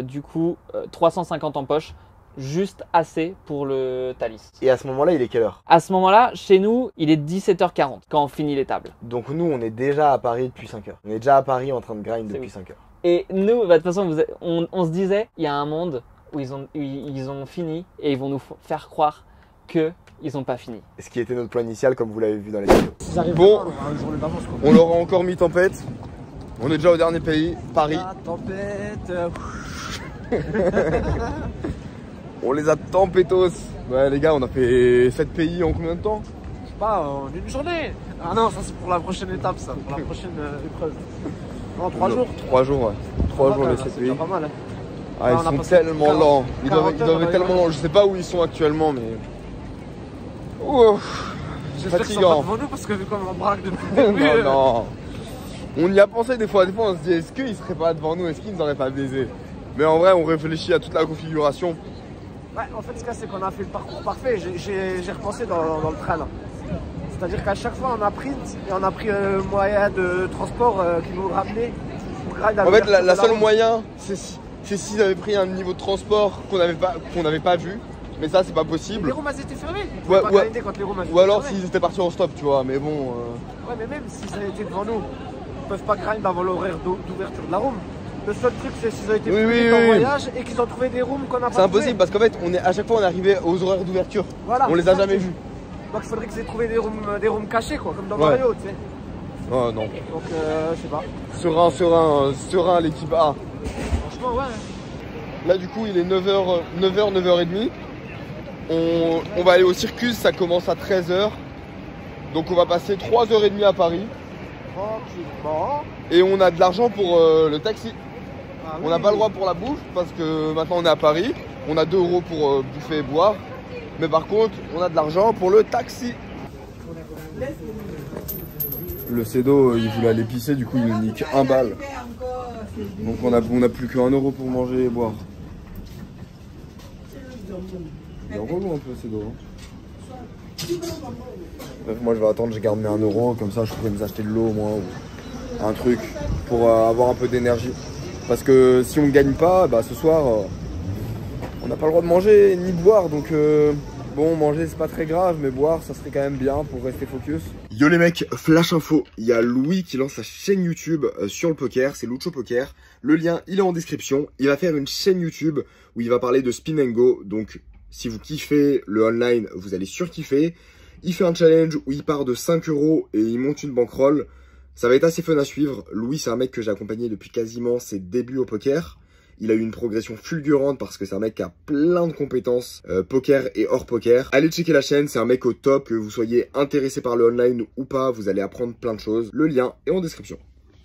du coup 350 en poche. Juste assez pour le Thalys. Et à ce moment-là, il est quelle heure? À ce moment-là, chez nous, il est 17h40 quand on finit les tables. Donc nous, on est déjà à Paris depuis 5 heures. On est déjà à Paris en train de grind depuis 5 heures. Et nous, bah, de toute façon, on se disait, il y a un monde où ils ont fini et ils vont nous faire croire qu'ils n'ont pas fini. Ce qui était notre plan initial, comme vous l'avez vu dans la vidéo. Bon, on leur a encore mis tempête. On est déjà au dernier pays, Paris. Ah, tempête. On les a tempétos. Ouais les gars, on a fait 7 pays en combien de temps? Je sais pas, en une journée. Ah non, ça c'est pour la prochaine étape, ça, pour la prochaine épreuve. Non, 3 jours. 3 jours, ouais. 3 jours les 7 C'est pays. déjà pas mal. Hein. Ah, on ils a sont passé tellement 40, lents. Ils 40 doivent être tellement lents. Je sais pas où ils sont actuellement, mais. Ouf, J'espère qu'ils sont fatigant. pas devant nous parce que vu comme on braque depuis le début. Non, non. On y a pensé des fois on se dit est-ce qu'ils seraient pas devant nous, est-ce qu'ils nous auraient pas baisé? Mais en vrai, on réfléchit à toute la configuration. Ouais, en fait, ce qu'il y a, c'est qu'on a fait le parcours parfait. J'ai repensé dans le train là. C'est-à-dire qu'à chaque fois, on a print et on a pris moyen de transport qui nous ramenait. En fait, la seule moyen, c'est s'ils avaient pris un niveau de transport qu'on n'avait pas vu. Mais ça, c'est pas possible. Les rooms elles étaient fermées. Ouais, Pas ouais. grinder quand les rooms, elles Ou alors étaient fermées. s'ils étaient partis en stop, tu vois. Mais bon. Ouais, mais même s'ils avaient été devant nous, ils peuvent pas grind avant l'horaire d'ouverture de la room. Le seul truc, c'est s'ils avaient été Oui, plus oui, en oui. voyage et qu'ils ont trouvé des rooms qu'on a pas C'est impossible trouvé. parce qu'en fait, à chaque fois, on est arrivé aux horaires d'ouverture. Voilà, On les c'est a ça, jamais c'est- vus. Donc il faudrait qu'ils aient trouvé des rooms cachés, quoi, comme dans Ouais. Mario, tu sais. Oh non. Donc, je sais pas. Serein l'équipe A. Franchement, ouais. Là, du coup, il est 9h, 9h30. On va aller au Circus, ça commence à 13h. Donc, on va passer 3h30 à Paris. Tranquillement. Et on a de l'argent pour le taxi. Ah On n'a oui. pas le droit pour la bouffe parce que maintenant on est à Paris. On a 2 € pour bouffer et boire. Mais par contre, on a de l'argent pour le taxi. Le Cédo, il voulait aller pisser, du coup il nous nique 1 balle. Donc on a plus que 1 € pour manger et boire. Il est relou un peu Cédo. Bref, moi je vais attendre, j'ai gardé mes 1 €, comme ça je pourrais nous acheter de l'eau au moins ou un truc pour avoir un peu d'énergie. Parce que si on ne gagne pas, bah, ce soir on n'a pas le droit de manger ni de boire, donc Bon, manger c'est pas très grave, mais boire ça serait quand même bien pour rester focus. Yo les mecs, flash info, il y a Louis qui lance sa chaîne YouTube sur le poker, c'est Lucho Poker. Le lien il est en description. Il va faire une chaîne YouTube où il va parler de Spin and Go. Donc si vous kiffez le online, vous allez surkiffer. Il fait un challenge où il part de 5 € et il monte une bankroll. Ça va être assez fun à suivre. Louis c'est un mec que j'ai accompagné depuis quasiment ses débuts au poker. Il a eu une progression fulgurante parce que c'est un mec qui a plein de compétences poker et hors poker. Allez checker la chaîne, c'est un mec au top. Que vous soyez intéressé par le online ou pas, vous allez apprendre plein de choses. Le lien est en description.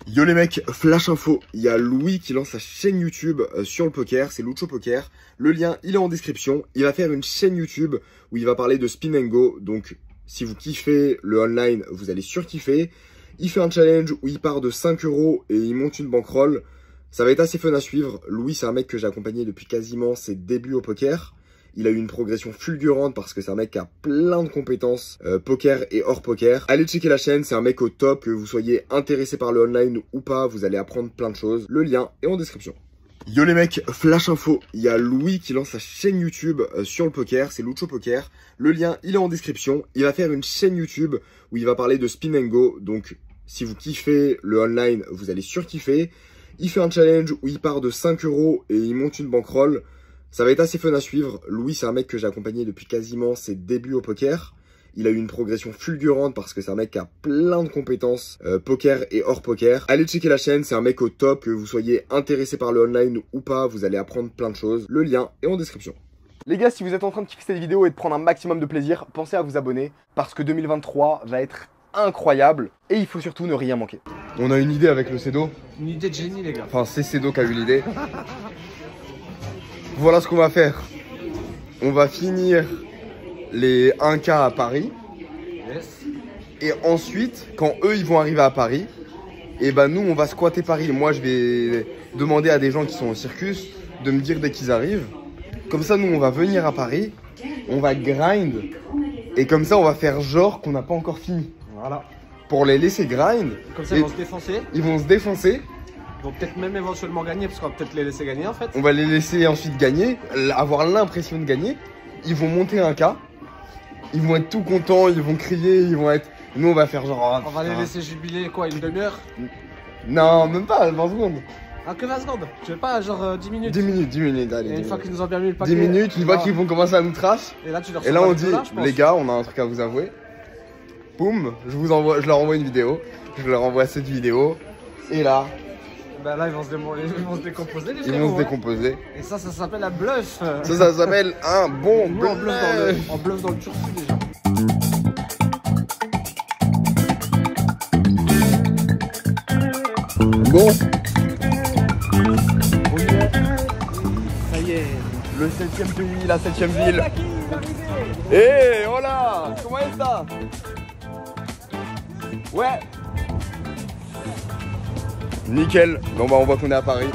Yo les mecs, flash info, il y a Louis qui lance sa chaîne YouTube sur le poker, c'est Lucho Poker. Le lien il est en description. Il va faire une chaîne YouTube où il va parler de Spin and Go. Donc si vous kiffez le online, vous allez surkiffer. Il fait un challenge où il part de 5 € et il monte une bankroll. Ça va être assez fun à suivre. Louis c'est un mec que j'ai accompagné depuis quasiment ses débuts au poker. Il a eu une progression fulgurante parce que c'est un mec qui a plein de compétences poker et hors poker. Allez checker la chaîne, c'est un mec au top. Que vous soyez intéressé par le online ou pas, vous allez apprendre plein de choses. Le lien est en description. Yo les mecs, flash info, il y a Louis qui lance sa chaîne YouTube sur le poker, c'est Lucho Poker. Le lien il est en description. Il va faire une chaîne YouTube où il va parler de Spin and Go. Donc si vous kiffez le online, vous allez surkiffer. Il fait un challenge où il part de 5 € et il monte une bankroll. Ça va être assez fun à suivre. Louis c'est un mec que j'ai accompagné depuis quasiment ses débuts au poker. Il a eu une progression fulgurante parce que c'est un mec qui a plein de compétences poker et hors poker. Allez checker la chaîne, c'est un mec au top. Que vous soyez intéressé par le online ou pas, vous allez apprendre plein de choses. Le lien est en description. Les gars, si vous êtes en train de kiffer cette vidéo et de prendre un maximum de plaisir, pensez à vous abonner parce que 2023 va être incroyable et il faut surtout ne rien manquer. On a une idée avec le Cedo. Une idée de génie, les gars. Enfin, c'est Cedo qui a eu l'idée. Voilà ce qu'on va faire. On va finir les 1K à Paris. Yes. Et ensuite, quand eux ils vont arriver à Paris, et ben nous on va squatter Paris. Moi je vais demander à des gens qui sont au circus de me dire dès qu'ils arrivent. Comme ça nous on va venir à Paris, on va grind. Et comme ça on va faire genre qu'on n'a pas encore fini. Voilà. Pour les laisser grind. Comme ça, ils vont se défoncer. Ils vont se défoncer. Ils vont peut-être même éventuellement gagner, parce qu'on va peut-être les laisser gagner en fait. On va les laisser ensuite gagner, avoir l'impression de gagner. Ils vont monter un K. Ils vont être tout contents, ils vont crier, ils vont être... Nous on va faire genre... On va les laisser jubiler quoi, une demi-heure? Non, même pas, 20 secondes. Ah, que 20 secondes? Je sais pas, genre 10 minutes. 10 minutes, allez. Et une fois qu'ils nous ont bien mis le paquet. 10 minutes, une fois qu'ils vont commencer à nous trash. Et là, tu leur Et là on le dit, dollar, je pense. les gars, on a un truc à vous avouer. Boum, je leur envoie une vidéo. Je leur envoie cette vidéo. Et là, Bah là, ils vont se décomposer, les ils frérots, vont se décomposer. Et ça s'appelle un bluff. Ça s'appelle un bon Nous, on bluff. bluff dans le turfu déjà. Bon, On y est. Ça y est. le 7ème pays, la 7ème ville. Et voilà, comment est ça? Ouais. Nickel. Bon bah on voit qu'on est à Paris.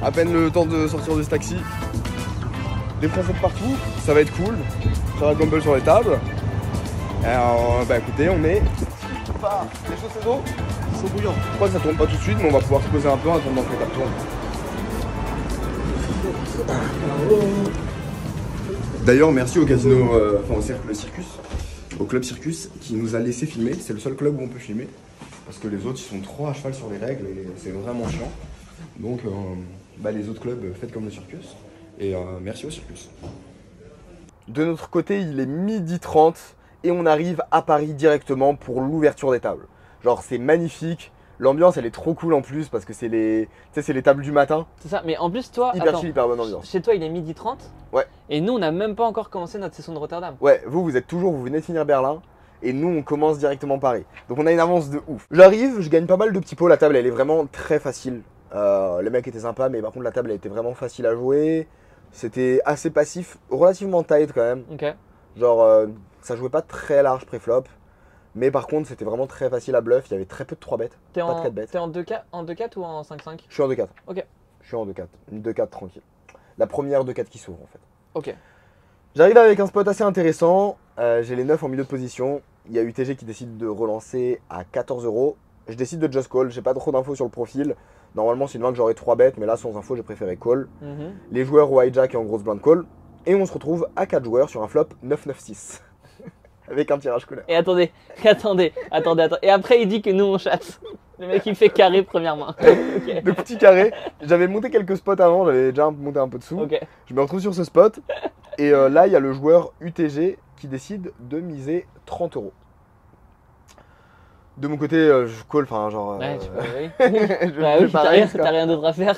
À peine le temps de sortir de ce taxi. Des Français de partout, ça va être cool. Ça va gamble sur les tables. Alors bah écoutez, on est... Ah, les choses c'est d'eau. Chaud bouillant. Je crois que ça tourne pas tout de suite, mais on va pouvoir se poser un peu en attendant que les tables tournent. D'ailleurs, merci au casino, enfin au cercle Circus, au club Circus, qui nous a laissé filmer. C'est le seul club où on peut filmer. Parce que les autres, ils sont trop à cheval sur les règles et c'est vraiment chiant. Donc, bah, les autres clubs, faites comme le Circus. Et merci au Circus. De notre côté, il est 12h30 et on arrive à Paris directement pour l'ouverture des tables. Genre, c'est magnifique. L'ambiance, elle est trop cool en plus parce que c'est les, tu sais, c'est les tables du matin. C'est ça, mais en plus, toi, Hyper attends, chill, hyper bonne ambiance. chez toi, il est 12h30. Ouais. Et nous, on n'a même pas encore commencé notre session de Rotterdam. Ouais, vous êtes toujours, vous venez de finir Berlin. Et nous, on commence directement Paris. Donc on a une avance de ouf. J'arrive, je gagne pas mal de petits pots. La table, elle est vraiment très facile. Les mecs étaient sympas, mais par contre, la table, elle était vraiment facile à jouer. C'était assez passif, relativement tight quand même. Ok. Genre, ça jouait pas très large pré-flop. Mais par contre, c'était vraiment très facile à bluff. Il y avait très peu de 3 bêtes. T'es Pas de en 4 bêtes. t'es en 2-4 ou en 5-5? Je suis en 2-4. Ok. Je suis en 2-4. Une 2-4 tranquille. La première 2-4 qui s'ouvre en fait. Ok. J'arrive avec un spot assez intéressant. J'ai les 9 en milieu de position. Il y a UTG qui décide de relancer à 14 €. Je décide de just call. J'ai pas trop d'infos sur le profil. Normalement, c'est une main que j'aurais 3 bêtes, mais là, sans info, j'ai préféré call. Les joueurs au hijack et en grosse blind call. Et on se retrouve à 4 joueurs sur un flop 9-9-6. Avec un tirage couleur. Et attendez. Et après, il dit que nous, on chatte. Le mec, il fait carré première main. Okay. De petits carrés. J'avais monté quelques spots avant, j'avais déjà monté un peu dessous. Ok. Je me retrouve sur ce spot. Et là, il y a le joueur UTG qui décide de miser 30 €. De mon côté, je call, enfin genre... Ouais, tu peux, oui. je Oui, pareil, t'as rien d'autre à faire.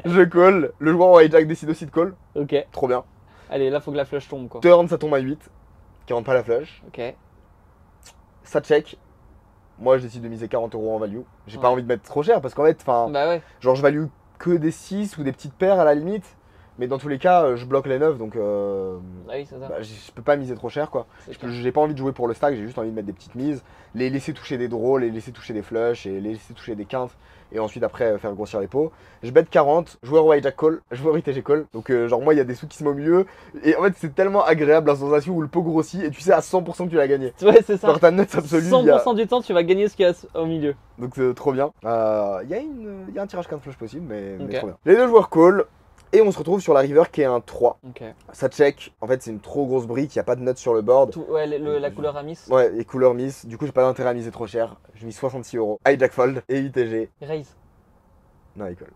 je call. Le joueur en hijack décide aussi de call. Ok. Trop bien. Allez, là, faut que la flush tombe, quoi. Turn, ça tombe à 8. Qui rentre pas la flush. Ok. Ça check. Moi, je décide de miser 40 € en value. J'ai pas Ouais. envie de mettre trop cher parce qu'en fait, enfin, Bah ouais. genre je value que des 6 ou des petites paires à la limite. Mais dans tous les cas, je bloque les 9 donc Ah oui, c'est ça. bah, je peux pas miser trop cher quoi. C'est clair. J'ai pas envie de jouer pour le stack, j'ai juste envie de mettre des petites mises, les laisser toucher des draws, les laisser toucher des flushs et les laisser toucher des quintes et ensuite après faire grossir les pots. Je bet 40, joueur au hijack call, joueur ITG call. Donc genre moi il y a des sous qui se mettent au milieu et en fait c'est tellement agréable la sensation où le pot grossit et tu sais à 100% que tu l'as gagné. Ouais, c'est ça. Genre ta note absolue. 100% du temps, tu vas gagner ce qu'il y a au milieu. Donc c'est trop bien. Il y a un tirage 15 flush possible mais Ok. trop bien. Les deux joueurs call. Et on se retrouve sur la river qui est un 3. Ok. Ça check. En fait, c'est une trop grosse brique, il n'y a pas de notes sur le board. Ouais, la couleur à miss. Ouais, et couleur miss. Du coup, j'ai pas d'intérêt à miser trop cher. Je mise 66 €. Hijack fold et ITG. Raise. Non, il colle.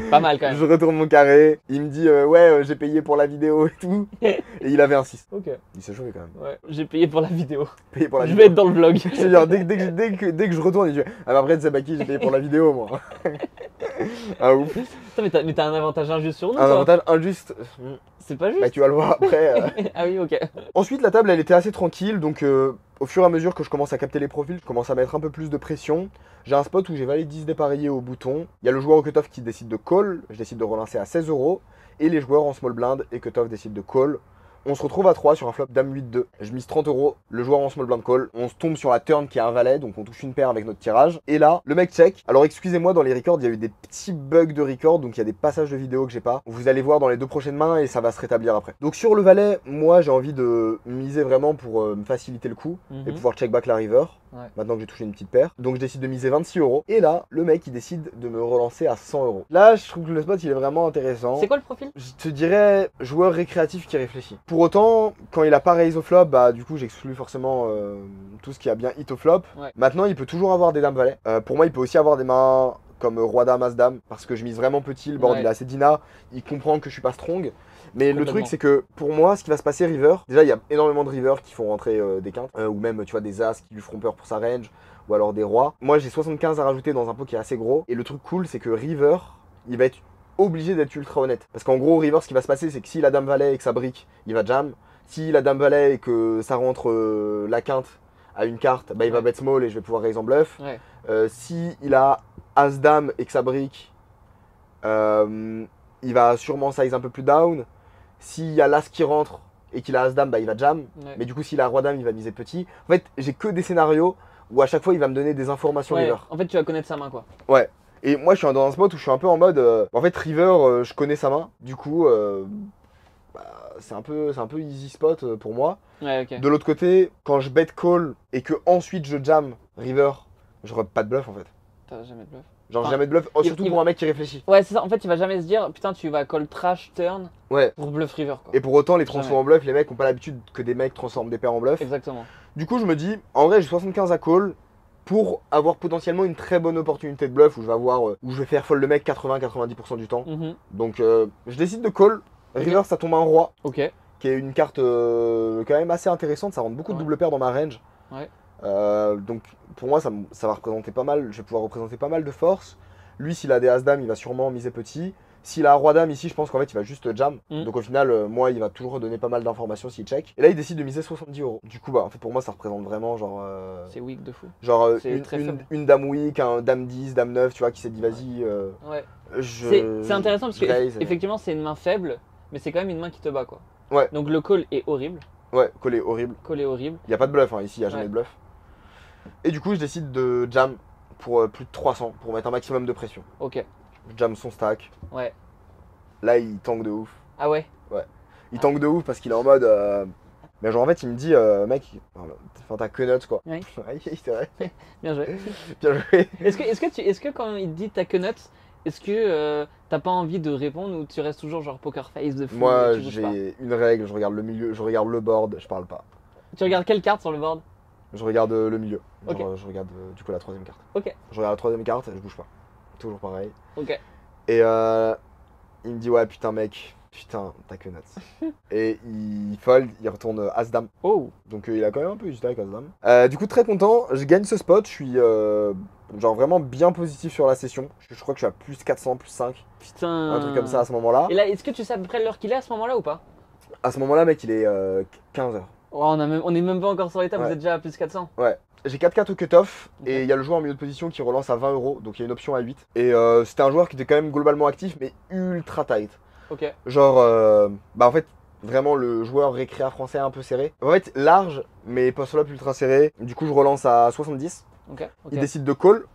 Pas mal quand même. Je retourne mon carré. Il me dit, ouais, j'ai payé pour la vidéo et tout. Et il avait un 6. Ok. Il s'est chauffé quand même. Ouais. J'ai payé pour la vidéo. Payé pour la Je vidéo. vais être dans le vlog. C'est-à-dire, dès que je retourne, il dit, ah, bah après, Zabaki, j'ai payé pour la vidéo, moi. Ah, ouf. Putain, mais t'as un avantage injuste sur nous, Un toi. avantage injuste. C'est pas juste. Bah, tu vas le voir après. Ah oui, ok. Ensuite, la table, elle était assez tranquille, donc au fur et à mesure que je commence à capter les profils, je commence à mettre un peu plus de pression. J'ai un spot où j'ai valet 10 dépareillé au bouton. Il y a le joueur au cutoff qui décide de call, je décide de relancer à 16 €. Et les joueurs en small blind et cutoff décident de call. On se retrouve à 3 sur un flop dame 8-2. Je mise 30 €, le joueur en small blind call. On se tombe sur la turn qui est un valet, donc on touche une paire avec notre tirage. Et là, le mec check. Alors excusez-moi, dans les records, il y a eu des petits bugs de record, donc il y a des passages de vidéo que j'ai pas. Vous allez voir dans les 2 prochaines mains et ça va se rétablir après. Donc sur le valet, moi j'ai envie de miser vraiment pour me faciliter le coup et pouvoir check back la river. Ouais. Maintenant que j'ai touché une petite paire. Donc je décide de miser 26 €. Et là, le mec il décide de me relancer à 100 €. Là, je trouve que le spot il est vraiment intéressant. C'est quoi le profil? Je te dirais joueur récréatif qui réfléchit. Pour autant, quand il a pas raise au flop, bah du coup j'exclus forcément tout ce qui a bien hit au flop. Ouais. Maintenant, il peut toujours avoir des dames valet. Pour moi, il peut aussi avoir des mains comme roi dame as dame parce que je mise vraiment petit. Le board Ouais. il est assez dina. Il comprend que je suis pas strong. Mais le Complètement. truc c'est que pour moi ce qui va se passer river, déjà il y a énormément de river qui font rentrer des quintes ou même tu vois des as qui lui feront peur pour sa range ou alors des rois. Moi j'ai 75 à rajouter dans un pot qui est assez gros et le truc cool c'est que river il va être obligé d'être ultra honnête parce qu'en gros river ce qui va se passer c'est que si la dame valet et que ça brique il va jam, si la dame valet et que ça rentre la quinte à une carte bah il va bet small et je vais pouvoir raise en bluff. Ouais. Si il a as dame et que ça brique il va sûrement size un peu plus down. S'il y a l'as qui rentre et qu'il a as-dame, bah il va jam. Ouais. Mais du coup, s'il a roi-dame, il va miser petit. En fait, j'ai que des scénarios où à chaque fois, il va me donner des informations Ouais, river. en fait, tu vas connaître sa main, quoi. Ouais. Et moi, je suis dans un spot où je suis un peu en mode... en fait, river, je connais sa main. Du coup, c'est un peu easy spot pour moi. Ouais, ok. De l'autre côté, quand je bet call et que ensuite je jam river, je rep pas de bluff en fait. T'as jamais de bluff. Genre Enfin, jamais de bluff, surtout il pour va- un mec qui réfléchit. Ouais, c'est ça. En fait, il va jamais se dire, putain, tu vas call trash turn Ouais. pour bluff river, quoi. Et pour autant, les transforms Jamais. en bluff, les mecs ont pas l'habitude que des mecs transforment des paires en bluff. Exactement. Du coup, je me dis, en vrai, j'ai 75 à call pour avoir potentiellement une très bonne opportunité de bluff où je vais avoir, où je vais faire fold le mec 80-90% du temps. Mhm. Donc, je décide de call. River, ça tombe un roi, Ok. qui est une carte quand même assez intéressante. Ça rentre beaucoup de Ouais. double paires dans ma range. Ouais. Donc, pour moi, ça va représenter pas mal. Je vais pouvoir représenter pas mal de force. Lui, s'il a des as-dame, il va sûrement miser petit. S'il a un roi-dame ici, je pense qu'en fait, il va juste jam. Mm. Donc, au final, moi, il va toujours donner pas mal d'informations s'il check. Et là, il décide de miser 70 €. Du coup, bah, en fait, pour moi, ça représente vraiment genre. C'est weak de fou. Genre c'est très faible. une dame weak, un dame 10, dame 9, tu vois, qui s'est dit vas-y. Ouais. Je... C'est intéressant parce que raise. effectivement, c'est une main faible, mais c'est quand même une main qui te bat, quoi. Ouais. Donc le call est horrible. Ouais, collé horrible. Call est horrible. Il n'y a pas de bluff, hein. Ici, il n'y a jamais Ouais. de bluff. Et du coup, je décide de jam pour plus de 300, pour mettre un maximum de pression. Ok. Je jam son stack. Ouais. Là, il tank de ouf. Ah ouais. Il tank de ouf parce qu'il est en mode. Mais genre, en fait, il me dit, mec, enfin, t'as que nuts quoi. Oui. Ouais, c'est vrai. Bien joué. Bien joué. Est-ce que quand il te dit t'as que nuts, est-ce que t'as pas envie de répondre ou tu restes toujours genre poker face de fou? Moi, et tu bouges pas j'ai une règle, je regarde le milieu, je regarde le board, je parle pas. Tu regardes quelle carte sur le board? Je regarde le milieu. Ok. Genre, je regarde du coup la troisième carte. Ok. Je regarde la troisième carte, je bouge pas. Toujours pareil. Ok. Et il me dit ouais putain mec, putain t'as que nuts. Et il fold, il retourne As-Dame. Oh. Donc il a quand même un peu hésité avec As-Dame. Du coup très content, je gagne ce spot, je suis genre vraiment bien positif sur la session. Je crois que je suis à plus 400, plus 5. Putain. Un truc comme ça à ce moment-là. Et là, est-ce que tu sais à peu près l'heure qu'il est à ce moment-là ou pas? À ce moment-là mec il est 15h. Oh, on est même pas encore sur l'étape, Ouais. vous êtes déjà à plus 400. Ouais. J'ai 4-4 au cut-off Ok. et il y a le joueur en milieu de position qui relance à 20 €, donc il y a une option à 8. Et c'était un joueur qui était quand même globalement actif mais ultra tight. Ok. Genre, bah en fait, vraiment le joueur récréa français un peu serré. En fait, large mais post-flop ultra serré. Du coup, je relance à 70. Ok. Il décide de call.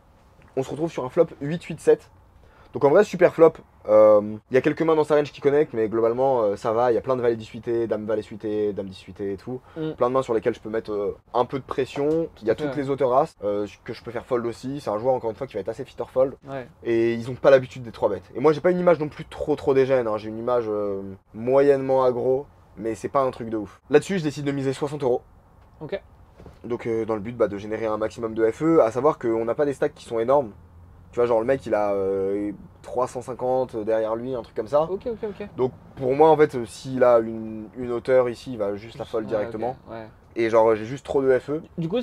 On se retrouve sur un flop 8-8-7. Donc en vrai, super flop. Il y a quelques mains dans sa range qui connectent, mais globalement, ça va. Il y a plein de valets 10 suités, dame valet suité, dame 10 suité et tout. Plein de mains sur lesquelles je peux mettre un peu de pression. Il y a toutes les auteurs as que je peux faire fold aussi. C'est un joueur, encore une fois, qui va être assez fit or fold. Ouais. Et ils ont pas l'habitude des 3 bêtes. Et moi, j'ai pas une image non plus trop dégène. Hein. J'ai une image moyennement aggro, mais c'est pas un truc de ouf. Là-dessus, je décide de miser 60 €. Ok. Donc dans le but de générer un maximum de FE, à savoir qu'on n'a pas des stacks qui sont énormes. Tu vois, genre le mec il a 350 derrière lui, un truc comme ça. Ok. Donc pour moi en fait, s'il a une hauteur ici, il va juste la fold Ouais, directement. ok, ouais. Et genre j'ai juste trop de FE. Du coup,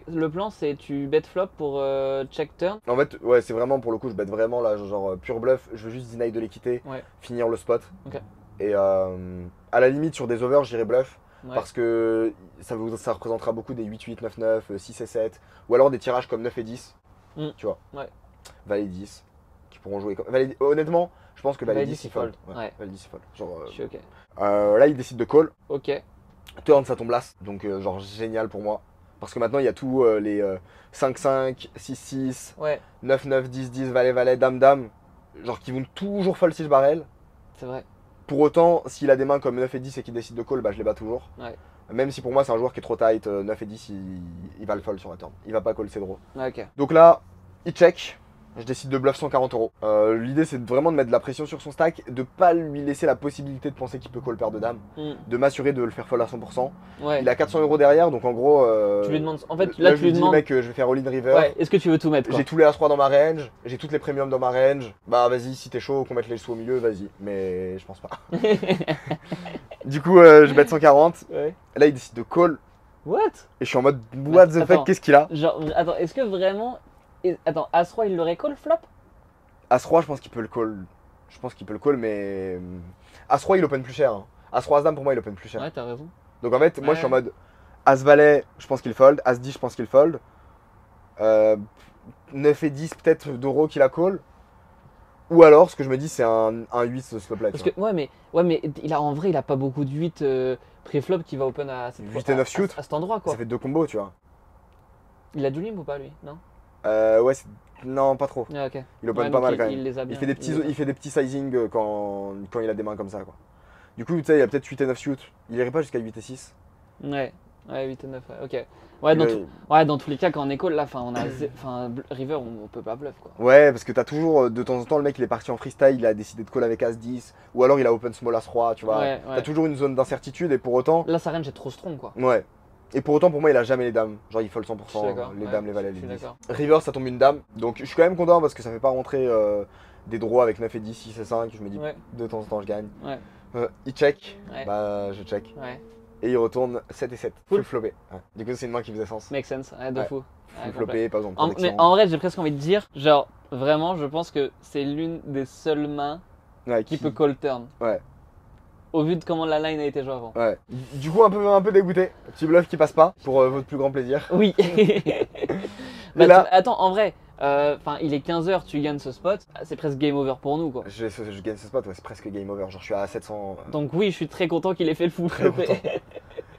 le plan, c'est tu bet flop pour check turn. En fait, ouais, c'est vraiment pour le coup, je bête vraiment là, genre pure bluff. Je veux juste deny de l'équité, Ouais. finir le spot. Ok. Et à la limite sur des overs, j'irai bluff. Ouais. Parce que ça représentera beaucoup des 8-8, 9-9, 6 et 7. Ou alors des tirages comme 9 et 10. Tu vois. Ouais. Valet 10 qui pourront jouer comme. Honnêtement, je pense que Valet 10 il fold. Ouais. Valet 10 il fold. Genre, Je suis ok. là, il décide de call. Ok. Turn, ça tombe l'as. Donc, genre, génial pour moi. Parce que maintenant, il y a tous les 5-5, 6-6, Ouais, 9-9, 10-10, Valet-Valet, Dame-Dame. Genre, qui vont toujours fold si je barrel. c'est vrai. Pour autant, s'il a des mains comme 9 et 10 et qu'il décide de call, bah je les bats toujours. Ouais. Même si pour moi, c'est un joueur qui est trop tight. 9 et 10, il va le fold sur la turn. Il va pas call ses draws. Ouais, ok. Donc là, il check. Je décide de bluff 140 €. L'idée c'est vraiment de mettre de la pression sur son stack, de pas lui laisser la possibilité de penser qu'il peut call paire de dames, de m'assurer de le faire fold à 100%. Ouais. Il a 400 € derrière, donc en gros. Tu lui demandes. En fait, là là, je tu lui lui dis, demandes. mec, je vais faire all-in river. Ouais, est-ce que tu veux tout mettre quoi? J'ai tous les As-3 dans ma range, j'ai toutes les premiums dans ma range. Bah vas-y, si t'es chaud, qu'on mette les sous au milieu, vas-y. Mais je pense pas. Du coup, je bet 140. Ouais. Là, il décide de call. What? Et je suis en mode, what the Attends. fuck, qu'est-ce qu'il a? Genre, attends, est-ce que vraiment. Attends, As-Roi, il l'aurait call flop? As-3, je pense qu'il peut le call. Je pense qu'il peut le call, mais. As-3, il open plus cher. Hein. As-3, As-Dame, pour moi, il open plus cher. Ouais, t'as raison. Donc en fait, moi, Ouais. je suis en mode As-Valet, je pense qu'il fold. As-10, je pense qu'il fold. 9 et 10, peut-être d'euros qu'il a call. Ou alors, ce que je me dis, c'est un 8 ce slop-là. Parce que, ouais, mais en vrai, il a pas beaucoup de 8 pré-flop qui va open à, 8 et 9 shoot. à cet endroit quoi. Ça fait 2 combos, tu vois. Il a du limp ou pas lui? Non? Ouais, non, pas trop. Ouais, ok. Il open Ouais, pas donc mal quand il même. les a bien. Il fait des petits, les a- il fait des petits sizing quand il a des mains comme ça, quoi. Du coup, tu sais, il y a peut-être 8 et 9 shoot. Il irait pas jusqu'à 8 et 6. Ouais, 8 et 9, ouais, ok. Ouais, dans tous les cas, quand on est call, là, River, on peut pas bluff quoi. Ouais, parce que t'as toujours, de temps en temps, le mec il est parti en freestyle, il a décidé de call avec As-10, ou alors il a open small As-3, tu vois. Ouais, T'as toujours une zone d'incertitude et pour autant. Là, sa range est trop strong quoi. Ouais. Et pour autant, pour moi, il a jamais les dames. Genre, il fold 100%, Je suis d'accord, les ouais, dames, les valets, je les suis 10. d'accord. River, ça tombe une dame. Donc, je suis quand même content parce que ça fait pas rentrer des draws avec 9 et 10, 6 et 5. Je me dis, Ouais. de temps en temps, je gagne. Ouais. Il check, Ouais. bah je check. Ouais. Et il retourne 7 et 7. Full. Full flopé. Ouais. Du coup, c'est une main qui faisait sens. Make sense, ouais, de Ouais. fou. Ouais, Full complet. flopé, pas besoin de Mais protection. en vrai, j'ai presque envie de dire, genre, vraiment, je pense que c'est l'une des seules mains Ouais, qui peut call turn. Ouais. Au vu de comment la line a été jouée avant. Ouais. Du coup, un peu dégoûté. Petit bluff qui passe pas pour votre plus grand plaisir. Oui. Mais là- Attends, en vrai, il est 15h, tu gagnes ce spot, c'est presque game over pour nous quoi. Je gagne ce spot, ouais, c'est presque game over. Genre, je suis à 700. Donc oui, je suis très content qu'il ait fait le full Très flopé. content.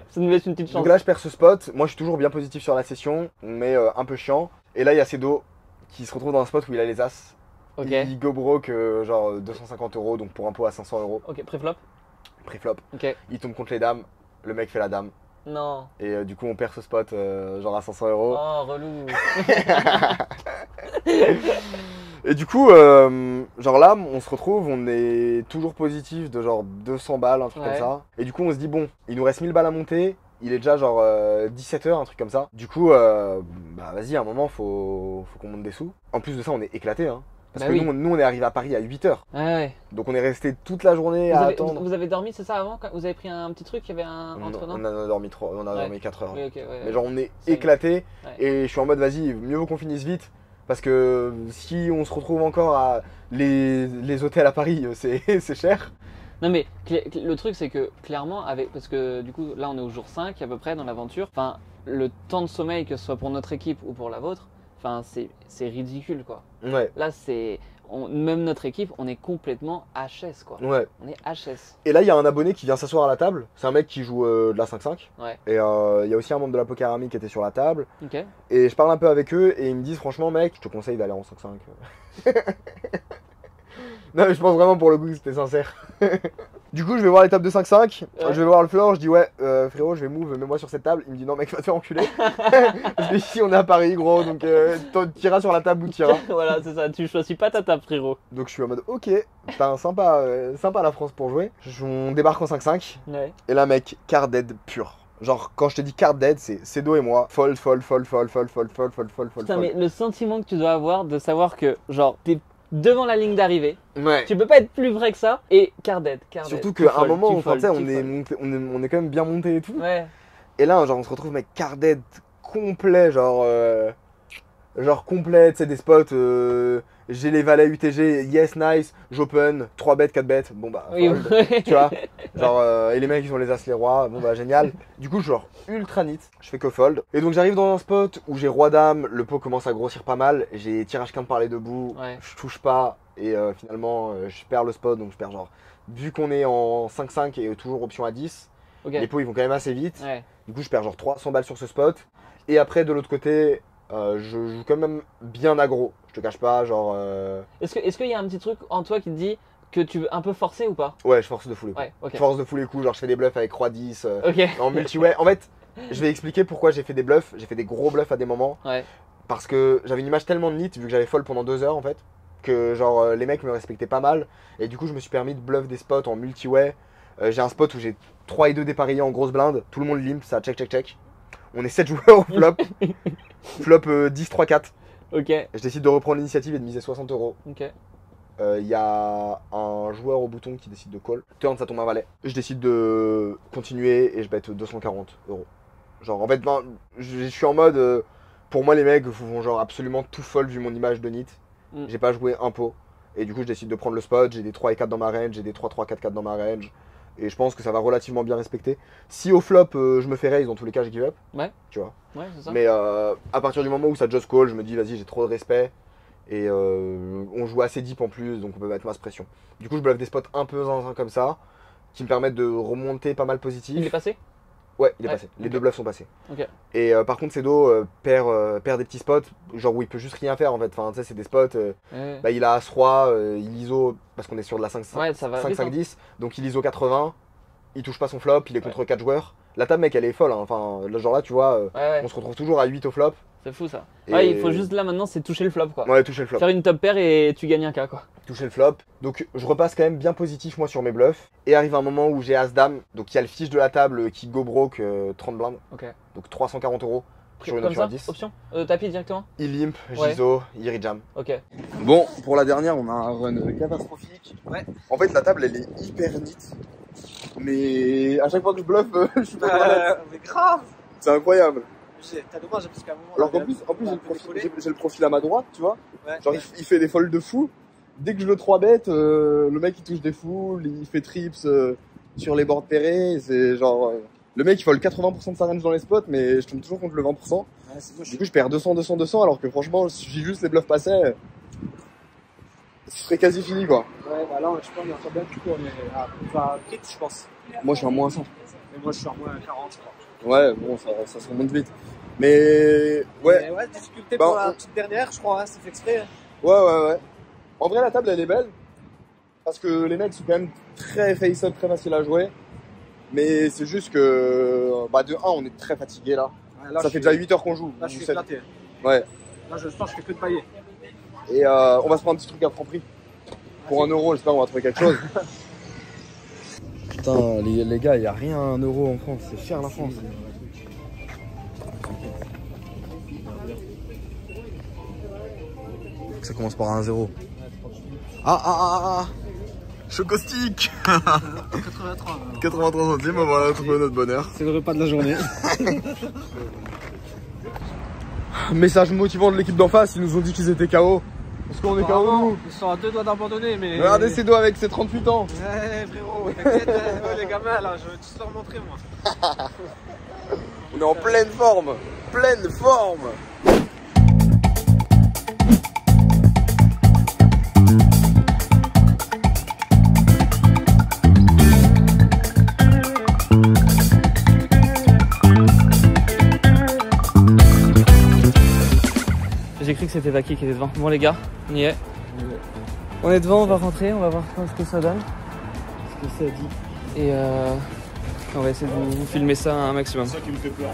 Ça nous laisse une petite chance. Donc là, je perds ce spot. Moi, je suis toujours bien positif sur la session, mais un peu chiant. Et là, il y a Cedo qui se retrouve dans un spot où il a les As. Ok. Il go broke, genre 250 €, donc pour un pot à 500 €. Ok, pré-flop. Pré-flop. Ok. Il tombe contre les dames. Le mec fait la dame. Non. Et du coup, on perd ce spot, genre à 500 €. Oh, relou. Et Et du coup, genre là, on se retrouve, on est toujours positif de genre 200 balles, un truc comme ça. Et du coup, on se dit, bon, il nous reste 1000 balles à monter. Il est déjà genre 17h, un truc comme ça. Du coup, bah vas-y, à un moment, faut qu'on monte des sous. En plus de ça, on est éclaté, hein. Parce que nous, on est arrivé à Paris à 8h. Ouais. Donc on est resté toute la journée à attendre. Vous avez dormi, c'est ça, avant? Vous avez pris un petit truc, il y avait un entraînement? On a dormi 4 heures. Oui, okay, mais genre on est éclaté. Et je suis en mode, vas-y, mieux vaut qu'on finisse vite. Parce que si on se retrouve encore à les hôtels à Paris, c'est cher. Non mais le truc c'est que clairement, parce que du coup là on est au jour 5 à peu près dans l'aventure, enfin le temps de sommeil que ce soit pour notre équipe ou pour la vôtre, enfin c'est ridicule quoi. Ouais. Là même notre équipe, on est complètement HS quoi. Ouais. On est HS. Et là il y a un abonné qui vient s'asseoir à la table, c'est un mec qui joue de la 5-5. Ouais. Et il y a aussi un membre de la Poker Army qui était sur la table. Ok. Et je parle un peu avec eux et ils me disent franchement mec, je te conseille d'aller en 5-5. Non mais je pense vraiment pour le coup c'était sincère. Du coup je vais voir les tables de 5-5, je vais voir le floor, je dis ouais frérot je vais move, mets-moi sur cette table. Il me dit non mec va te faire enculer. Parce que ici on est à Paris gros, donc t'iras sur la table où t'iras. Voilà c'est ça, tu choisis pas ta table frérot. Donc je suis en mode ok, putain sympa la France pour jouer. On débarque en 5-5 et là mec, card dead pur. Genre quand je te dis card dead, c'est Cedo et moi, fold. Putain mais le sentiment que tu dois avoir de savoir que genre t'es devant la ligne d'arrivée, tu peux pas être plus vrai que ça, et card dead. Surtout qu'à un moment, on est quand même bien monté et tout. Ouais. Et là, genre, on se retrouve mec card dead complet, genre complet, c'est des spots, j'ai les valets UTG, yes, nice, j'open, 3 bêtes, 4 bêtes, bon bah, fold, tu vois, genre, et les mecs ils ont les as, les rois, bon bah, génial. Du coup, genre, ultra neat, je fais que fold. Et donc, j'arrive dans un spot où j'ai roi dame, le pot commence à grossir pas mal, j'ai tirage quinte par les deux bouts, je touche pas, et finalement, je perds le spot, donc je perds genre, vu qu'on est en 5-5 et toujours option à 10, les pots ils vont quand même assez vite, du coup, je perds genre 300 balles sur ce spot, et après, de l'autre côté, je joue quand même bien aggro, je te cache pas, genre... Est-ce qu'il y a un petit truc en toi qui te dit que tu veux un peu forcer ou pas? Ouais, je force de fou les coups. Je force de fou les coups, genre je fais des bluffs avec roi 10, en multi-way. En fait, je vais expliquer pourquoi j'ai fait des bluffs, j'ai fait des gros bluffs à des moments. Parce que j'avais une image tellement neat, vu que j'avais fold pendant 2 heures en fait, que genre les mecs me respectaient pas mal. Et du coup, je me suis permis de bluff des spots en multi-way. J'ai un spot où j'ai 3 et 2 dépareillés en grosse blinde, tout le monde limp, ça check. On est 7 joueurs au flop. Flop 10, 3, 4. Je décide de reprendre l'initiative et de miser 60 €. Il y a un joueur au bouton qui décide de call. Turn, ça tombe un valet. Je décide de continuer et je bête 240 €. Genre en fait, ben, je suis en mode... pour moi les mecs vont genre absolument tout fold vu mon image de nit. J'ai pas joué un pot. Et du coup je décide de prendre le spot. J'ai des 3 et 4 dans ma range, j'ai des 3, 3, 4, 4 dans ma range. Et je pense que ça va relativement bien respecter. Si au flop je me fais raise, dans tous les cas je give up. Tu vois. C'est ça. Mais à partir du moment où ça just call, je me dis vas-y j'ai trop de respect. Et on joue assez deep en plus, donc on peut mettre masse pression. Du coup je bluff des spots un peu zinzin comme ça, qui me permettent de remonter pas mal positif. Il est passé? Ouais, il est passé. Les deux bluffs sont passés. Et par contre Cedo perd des petits spots, genre où il peut juste rien faire en fait. Enfin tu sais c'est des spots, bah, il a As-Roi, il ISO, parce qu'on est sur de la 5-5-10, donc il ISO 80, il touche pas son flop, il est contre 4 joueurs. La table mec elle est folle, hein. Enfin genre là tu vois, on se retrouve toujours à 8 au flop. C'est fou ça. Ouais, il faut juste là maintenant c'est toucher le flop quoi. Ouais, toucher le flop. Faire une top pair et tu gagnes un K quoi. Toucher le flop. Donc je repasse quand même bien positif moi sur mes bluffs. Et arrive un moment où j'ai As-Dame, donc il y a le fiche de la table qui go broke 30 blindes. Donc 340 € sur une option à 10. Option tapis directement. Il limp, Gizo, il rejam. Bon, pour la dernière, on a un run catastrophique. En fait, la table elle est hyper neat. Mais à chaque fois que je bluffe, je suis pas mais grave. C'est incroyable. T'as dommage parce qu'à un moment. Alors qu'en plus j'ai le profil à ma droite, tu vois. Genre il fait des folds de fou. Dès que je le 3 bet, le mec il touche des foules, il fait trips sur les bords pairés. C'est genre. Le mec il fold 80% de sa range dans les spots, mais je tombe toujours contre le 20%. Du coup je perds 200, 200, 200, alors que franchement, si j'ai juste les bluffs passés, ce serait quasi fini quoi. Ouais, bah là je pense qu'on est encore bien du coup, on va vite je pense. Moi je suis à moins 100. Et moi je suis à moins 40. Ouais, bon, ça se remonte vite. Mais ouais. Mais difficulté pour la petite dernière, je crois, c'est fait exprès. Ouais. En vrai, la table elle est belle. Parce que les mecs sont quand même très face-up, très faciles à jouer. Mais c'est juste que, bah, de 1, on est très fatigué là. Ça fait déjà 8 heures qu'on joue. Là, je suis éclaté. Ouais. Là, je sens que je fais que de pailler. Et on va se prendre un petit truc à Franprix. Pour 1 euro, j'espère qu'on va trouver quelque chose. Putain, les gars, il n'y a rien à 1 euro en France, c'est cher la France. Ça commence par 1-0. Ah Chocostick 83 centimes, voilà, on a trouvé notre bonheur. C'est le repas de la journée. Message motivant de l'équipe d'en face, ils nous ont dit qu'ils étaient KO. Est-ce qu'on est KO nous? Ils sont à 2 doigts d'abandonner, mais. Regardez ses doigts avec ses 38 ans. Ouais, frérot, t'inquiète, les gamins là, je vais tous leur montrer moi. On est en pleine forme. Pleine forme. J'ai cru que c'était Taki qui était devant. Bon les gars, on y est. On est devant, on va rentrer, on va voir ce que ça donne. Ce que ça dit. Et on va essayer de vous filmer ça un maximum. C'est ça qui me fait peur.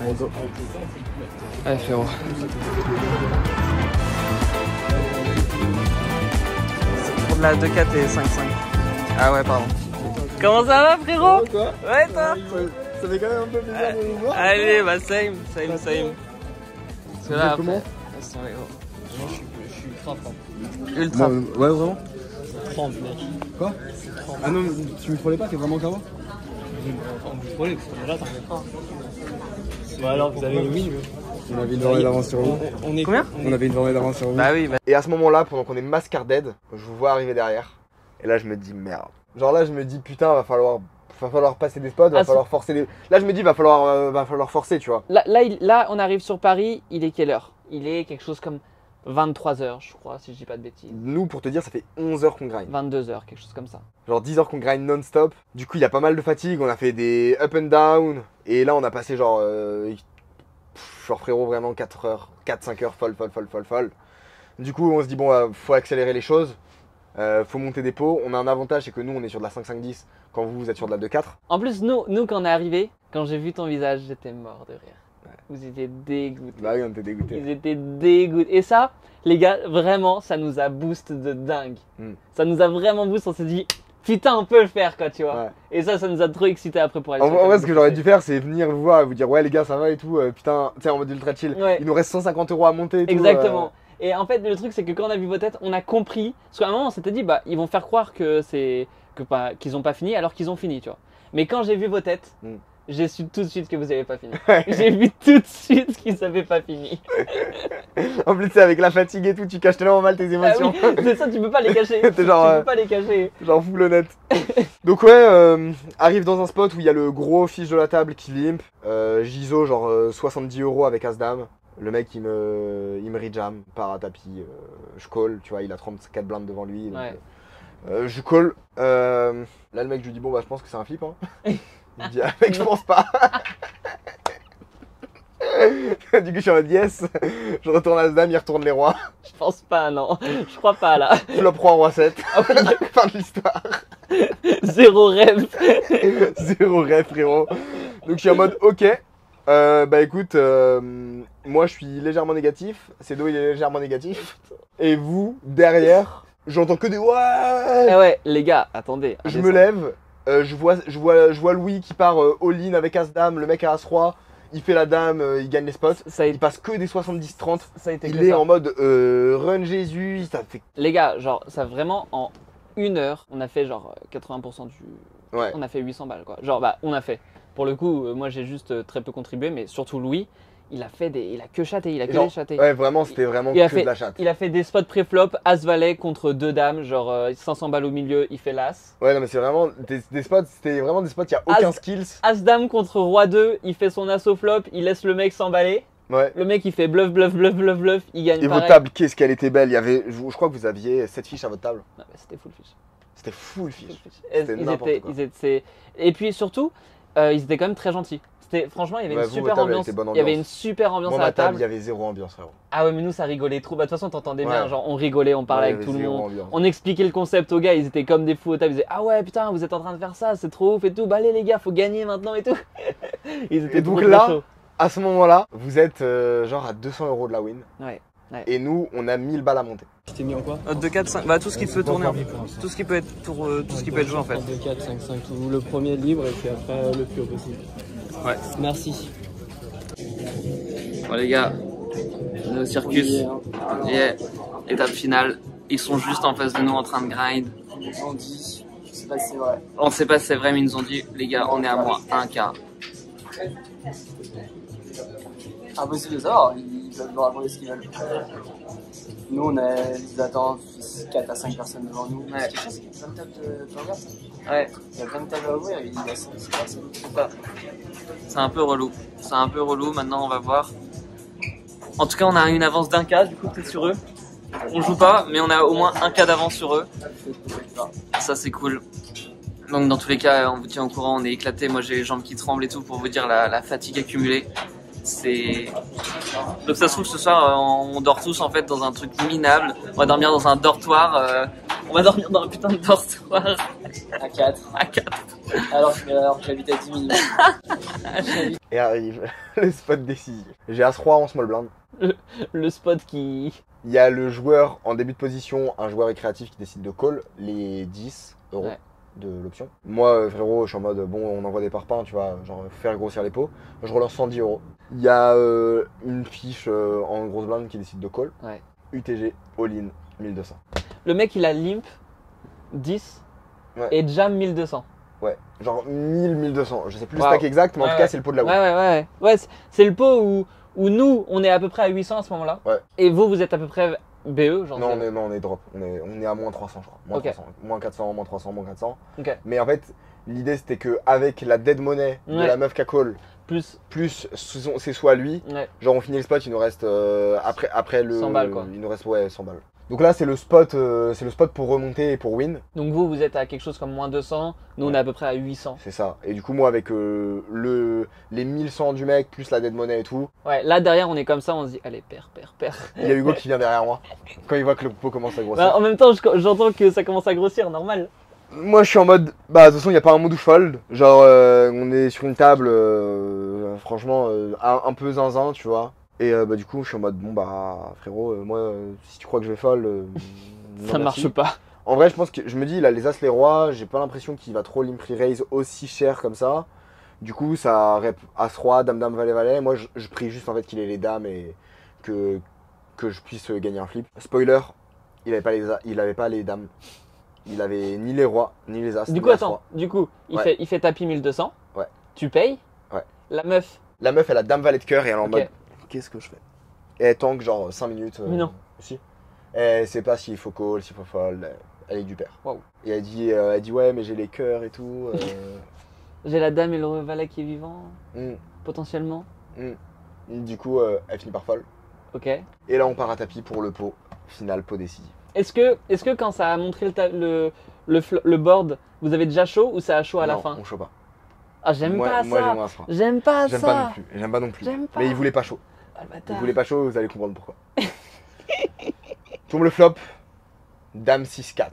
Allez frérot. C'est pour de la 2-4 et 5-5. Ah ouais pardon. Comment ça va frérot? Toi? Ouais toi? Ça fait quand même un peu bizarre de nous voir. Allez bah same. C'est là Comment? après. Je suis ultra fort. Ultra. Ouais, vraiment? 30 mec. Quoi? Ah non, tu me trollais pas, t'es vraiment KO? On vous trollez parce que là t'en fais pas. Bah alors vous avez oui. On avait une journée d'avance sur vous. On est Combien? On avait une journée d'avance sur vous. Bah oui, bah. Et à ce moment-là, pendant qu'on est mascarded, je vous vois arriver derrière. Et là, je me dis merde. Genre là, je me dis putain, va falloir passer des spots, va falloir forcer des. Là, je me dis va falloir forcer, tu vois. Là, on arrive sur Paris, il est quelle heure? Il est quelque chose comme 23h, je crois, si je dis pas de bêtises. Nous, pour te dire, ça fait 11 heures qu'on grind. 22h, quelque chose comme ça. Genre 10 heures qu'on grind non-stop. Du coup, il y a pas mal de fatigue. On a fait des up and down. Et là, on a passé genre frérot, vraiment 4 heures, 4-5 heures folle. Du coup, on se dit, bon, faut accélérer les choses. Faut monter des pots. On a un avantage, c'est que nous, on est sur de la 5-5-10 quand vous êtes sur de la 2-4. En plus, nous, quand on est arrivé, quand j'ai vu ton visage, j'étais mort de rire. Ouais. Vous étiez dégoûtés. Bah oui, on était dégoûtés. Ils étaient dégoûtés. Et ça, les gars, vraiment, ça nous a boost de dingue. Ça nous a vraiment boost. On s'est dit, putain, on peut le faire, quoi, tu vois. Ouais. Et ça nous a trop excité après pour aller En vrai, ce que j'aurais dû faire, c'est venir vous voir et vous dire, ouais, les gars, ça va et tout. Putain, tu sais, en mode ultra chill. Ouais. Il nous reste 150 € à monter et tout. Exactement. Et en fait, le truc, c'est que quand on a vu vos têtes, on a compris. Parce qu'à un moment, on s'était dit, bah, ils vont faire croire que qu'ils n'ont pas fini alors qu'ils ont fini, tu vois. Mais quand j'ai vu vos têtes, j'ai su tout de suite que vous n'avez pas fini. J'ai vu tout de suite qu'ils n'avaient pas fini. En plus, c'est avec la fatigue et tout, tu caches tellement mal tes émotions. Ah oui, c'est ça, tu peux pas les cacher. T'es genre, tu peux pas les cacher. Genre full honnête. Donc ouais, arrive dans un spot où il y a le gros fiche de la table qui limp. Giso, genre 70 € avec As-Dame. Le mec, il me rejam par un tapis. Je call, tu vois, il a 34 blindes devant lui. Donc, ouais. Je call. Là, le mec, je lui dis, bon, bah, je pense que c'est un flip. Hein. Il me dit, ah, mec, je pense pas. Du coup, je suis en mode yes. Je retourne As-Dame, il retourne les rois. Je pense pas, non. Je crois pas, là. Flop roi, roi 7. Fin de l'histoire. Zéro rêve. Zéro rêve, frérot. Donc, je suis en mode, ok. Bah écoute, moi je suis légèrement négatif, Cedo il est légèrement négatif, et vous, derrière, j'entends que des ouais. Eh ouais, les gars, attendez. Je me lève, je vois Louis qui part all-in avec As-Dame, le mec à As-Roi, il fait la dame, il gagne les spots, il passe que des 70-30, il est en mode run Jésus, ça fait... Les gars, genre, ça vraiment, en 1 heure, on a fait genre 80% du... Ouais. On a fait 800 balles, quoi. Genre, bah, on a fait... Pour le coup, moi j'ai juste très peu contribué, mais surtout Louis, il a que chaté, il a que chaté. Ouais, vraiment, c'était vraiment que de la chatte. Il a fait des spots pré-flop, As-Valet contre 2 dames, genre 500 balles au milieu, il fait l'As. Ouais, non, mais c'est vraiment des spots, c'était vraiment des spots, il n'y a aucun skills. As-Dame contre Roi 2, il fait son As au flop, il laisse le mec s'emballer. Ouais. Le mec il fait bluff, il gagne. Et pareil. votre table, qu'est-ce qu'elle était belle, il y avait, je crois que vous aviez 7 fiches à votre table. Non, mais c'était full fiche. C'était full fiche. C'était n'importe quoi. Et puis surtout, ils étaient quand même très gentils. Franchement, il y avait une super ambiance. Il y avait une super ambiance à la table. Il y avait zéro ambiance, frérot. Ah ouais, mais nous ça rigolait trop. Bah, de toute façon, t'entendais bien. Genre, on rigolait, on parlait avec tout le monde. On expliquait le concept aux gars. Ils étaient comme des fous aux tables. Ils disaient, ah ouais, putain, vous êtes en train de faire ça, c'est trop ouf et tout. Bah, allez les gars, faut gagner maintenant et tout. Ils étaient et donc là, à ce moment-là, vous êtes genre à 200 € de la win. Ouais. Ouais. Et nous, on a 1000 balles à monter. Tu t'es mis en quoi? 2, 4, 5, bah tout ce qui peut tourner, tout ce qui peut être, tout ce qui peut être joué en fait. 2, 4, 5, 5, tout le premier libre et puis après le plus haut possible. Ouais. Merci. Bon les gars, le circus, yeah. Étape finale, ils sont juste en face de nous en train de grind. On dit, je sais pas si c'est vrai. On sait pas si c'est vrai mais ils nous ont dit, les gars on est à moins 1K. Impossible de savoir, ils peuvent nous raconter ce qu'ils veulent. Nous on a des attentes, 4 à 5 personnes devant nous. Ouais. Ce qui est chiant, c'est qu'il y a plein de tables de regarde. Ouais. Il y a plein de tables à ouvrir, il y a 5 personnes. C'est un peu relou. C'est un peu relou, maintenant on va voir. En tout cas on a une avance d'1K du coup peut-être sur eux. On joue pas mais on a au moins 1K d'avance sur eux. Ça c'est cool. Donc dans tous les cas on vous tient au courant, on est éclaté. Moi j'ai les jambes qui tremblent et tout pour vous dire la fatigue accumulée. Donc ça se trouve ce soir on dort tous en fait dans un truc minable. On va dormir dans un dortoir. On va dormir dans un putain de dortoir. À 4. À 4. Alors que j'habite à 10 minutes. Et arrive le spot décisif. J'ai As-Roi en small blind. Le spot qui... Il y a le joueur en début de position, un joueur récréatif qui décide de call les 10 € Ouais. de l'option. Moi, frérot, je suis en mode bon, on envoie des parpaings, tu vois, genre faire grossir les pots. Je relance 110 €. Il y a une fiche en grosse blinde qui décide de call. Ouais. UTG, all-in, 1200. Le mec il a limp 10 Ouais. et jam 1200. Ouais, genre 1200. Je sais plus le Wow. stack exact, mais en Ouais, tout cas, ouais. c'est le pot de la Ouais, ouais. C'est le pot où nous on est à peu près à 800 à ce moment-là. Ouais. Et vous êtes à peu près BE, genre. Non, on est drop. On est à moins 300, je crois. Moins Ok. 300. Moins 400, moins 300, moins 400. Ok. Mais en fait, l'idée c'était que avec la dead money de Ouais. la meuf qui a call, Plus. c'est soit lui, Ouais. genre on finit le spot, il nous reste après le 100 balles, quoi. Il nous reste 100 balles. Donc là c'est le spot pour remonter et pour win, Donc vous êtes à quelque chose comme moins 200. Nous on est à peu près à 800. c'est ça. Et du coup moi avec les 1100 du mec plus la dead money et tout, Ouais, là derrière on est comme ça, on se dit allez, père. il y a Hugo qui vient derrière moi quand il voit que le pot commence à grossir. Bah, en même temps, j'entends que ça commence à grossir, normal. Moi je suis en mode, bah de toute façon il n'y a pas un mode où je fold, genre on est sur une table franchement un peu zinzin tu vois. Et bah du coup je suis en mode bon bah frérot moi si tu crois que je vais fold, non, Ça merci. marche pas. En vrai je pense que je me dis il a les as les rois, j'ai pas l'impression qu'il va trop limp raise aussi cher comme ça. Du coup ça rep as roi, dame dame valet valet, moi je prie juste en fait qu'il ait les dames et que je puisse gagner un flip. Spoiler, il avait pas les dames. Il avait ni les rois, ni les as. Du ni coup, as attends, roi. il fait tapis 1200. Ouais. Tu payes. Ouais. La meuf. La meuf, elle a dame valet de cœur et elle est en Ok. mode qu'est-ce que je fais? Et elle tank genre 5 minutes. Mais non. Si. Elle sait pas s'il faut call, s'il faut fold. Elle est du père. Waouh. Et elle dit ouais, mais j'ai les cœurs et tout. J'ai la dame et le valet qui est vivant, mm, potentiellement. mm. Du coup, elle finit par fold. Ok. Et là, on part à tapis pour le pot final, pot décisif. Est-ce que quand ça a montré le board, vous avez déjà chaud ou ça a chaud à la Non, fin? on chaud pas. Ah, j'aime Moi, pas moi, ça. j'aime As-Roi. J'aime pas J'aime ça. pas non plus. J'aime pas non plus. J'aime pas. Mais il voulait pas chaud. Ah, le Il bâtard. voulait pas chaud, vous allez comprendre pourquoi. Tombe le flop. Dame 6-4.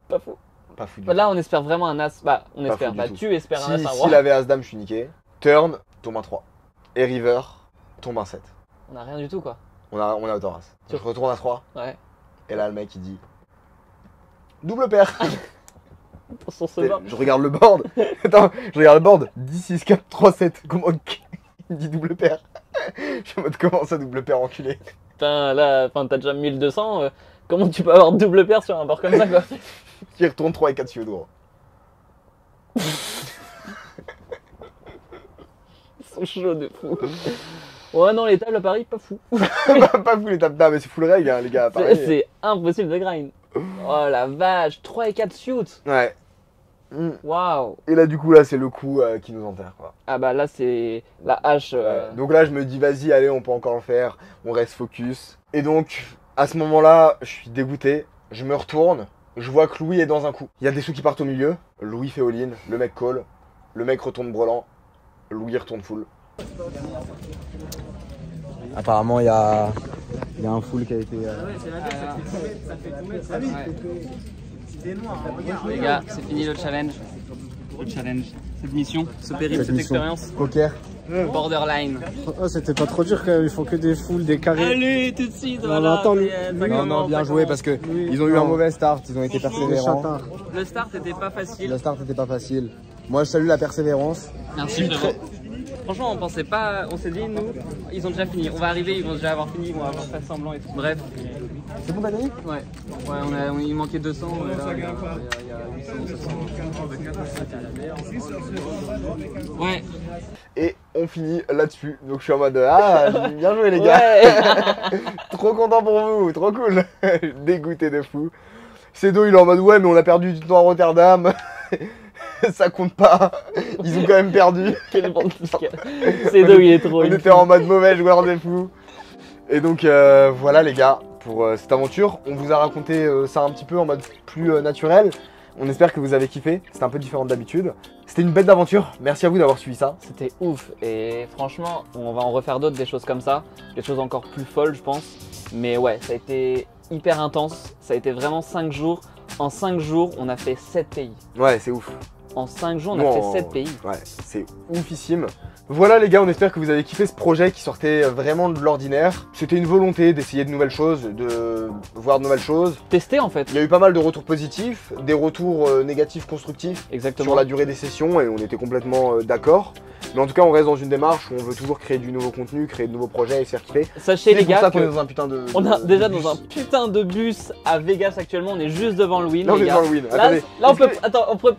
Pas fou. Pas fou du Bah, là, on espère vraiment un as. Bah, on Pas espère. fou du Bah, tout. tu espères un as, un roi. S'il avait As-Dame, je suis niqué. Turn, tombe un 3. Et River, tombe un 7. On a rien du tout, quoi. On a autant As. Je retourne à 3. Ouais. Et là, le mec, il dit double paire. Pour son sauveur. Je regarde le board. Attends, je regarde le board. 10, 6, 4, 3, 7. Comment il me dit double paire? Je suis en mode comment ça, double paire enculé? Putain, là, enfin, t'as déjà 1200. Comment tu peux avoir double paire sur un board comme ça, quoi? Qui retourne 3 et 4 sur droit. Ils sont chauds de fou. Ouais, non, les tables à Paris, pas fou. Pas fou les tapes d'âme, mais c'est full règle, hein, les gars. Pareil. C'est impossible de grind. Oh la vache, 3 et 4 suits. Ouais. Waouh. Et là, du coup, là, c'est le coup qui nous enterre, quoi. Ah bah là, c'est la hache. Ouais. Donc là, je me dis, vas-y, allez, on peut encore le faire. On reste focus. Et donc, à ce moment-là, je suis dégoûté. Je me retourne. Je vois que Louis est dans un coup. Il y a des sous qui partent au milieu. Louis fait all-in. Le mec call. Le mec retourne brelan. Louis retourne full. Apparemment, il y a un full qui a été. Les gars, c'est fini le challenge. Cette mission, ce périple, cette mission. expérience. Poker. Borderline. Oh, c'était pas trop dur quand même, ils font que des foules, des carrés. Allez, tout de suite, Non, voilà. Attends, Non, bien joué parce que ils ont eu un mauvais start, ils ont été persévérants. Le start était pas facile. Le start était pas facile. Moi, je salue la persévérance. Merci frérot. Franchement, on pensait pas, on s'est dit, nous, ils ont déjà fini. On va arriver, ils vont déjà avoir fini, ils vont avoir fait semblant et tout. Bref. C'est bon, Dani? Ouais. Ouais, il manquait 200, et là, il y a 800, 700. Ouais. Et on finit là-dessus. Donc je suis en mode ah, bien joué les gars. Ouais. Trop content pour vous, trop cool. Dégoûté de fou. Cedo il est en mode ouais mais on a perdu du temps à Rotterdam. Ça compte pas. Ils ont quand même perdu. Cedo il est trop. On était en mode mauvais joueur des fous. Et donc voilà les gars pour cette aventure. On vous a raconté ça un petit peu en mode plus naturel. On espère que vous avez kiffé. C'était un peu différent d'habitude. C'était une bête d'aventure. Merci à vous d'avoir suivi ça. C'était ouf. Et franchement, on va en refaire d'autres, des choses comme ça. Des choses encore plus folles, je pense. Mais ouais, ça a été hyper intense. Ça a été vraiment 5 jours. En 5 jours, on a fait 7 pays. Ouais, c'est ouf. En 5 jours, on a fait 7 pays. Ouais, c'est oufissime. Voilà les gars, on espère que vous avez kiffé ce projet qui sortait vraiment de l'ordinaire. C'était une volonté d'essayer de nouvelles choses, de voir de nouvelles choses. Tester en fait. Il y a eu pas mal de retours positifs, des retours négatifs constructifs. Exactement. Sur la durée des sessions et on était complètement d'accord. Mais en tout cas, on reste dans une démarche où on veut toujours créer du nouveau contenu, créer de nouveaux projets et se faire kiffer. Sachez les gars, qu'on est dans un putain de on est déjà dans un putain de bus à Vegas actuellement. On est juste devant le win. Là, on est devant le win. Attendez, là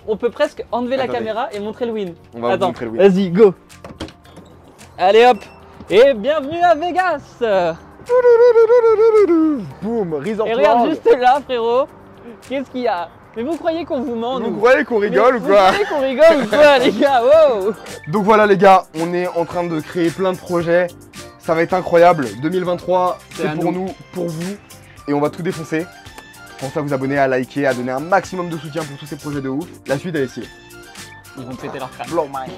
on peut presque enlever la caméra et montrer le win. On va vous montrer le win. Vas-y, go. Allez hop. Et bienvenue à Vegas. Boum, Resort Et regarde World. juste là, frérot. Qu'est-ce qu'il y a? Mais vous croyez qu'on vous ment? Vous croyez qu'on rigole ou quoi? Vous croyez qu'on rigole ou quoi, les gars? Wow. Donc voilà les gars, on est en train de créer plein de projets. Ça va être incroyable. 2023, c'est pour nous, pour vous. Et on va tout défoncer. Pensez à vous abonner, à liker, à donner un maximum de soutien pour tous ces projets de ouf. La suite elle est stylée. Ils vont péter leur crâne. Blow my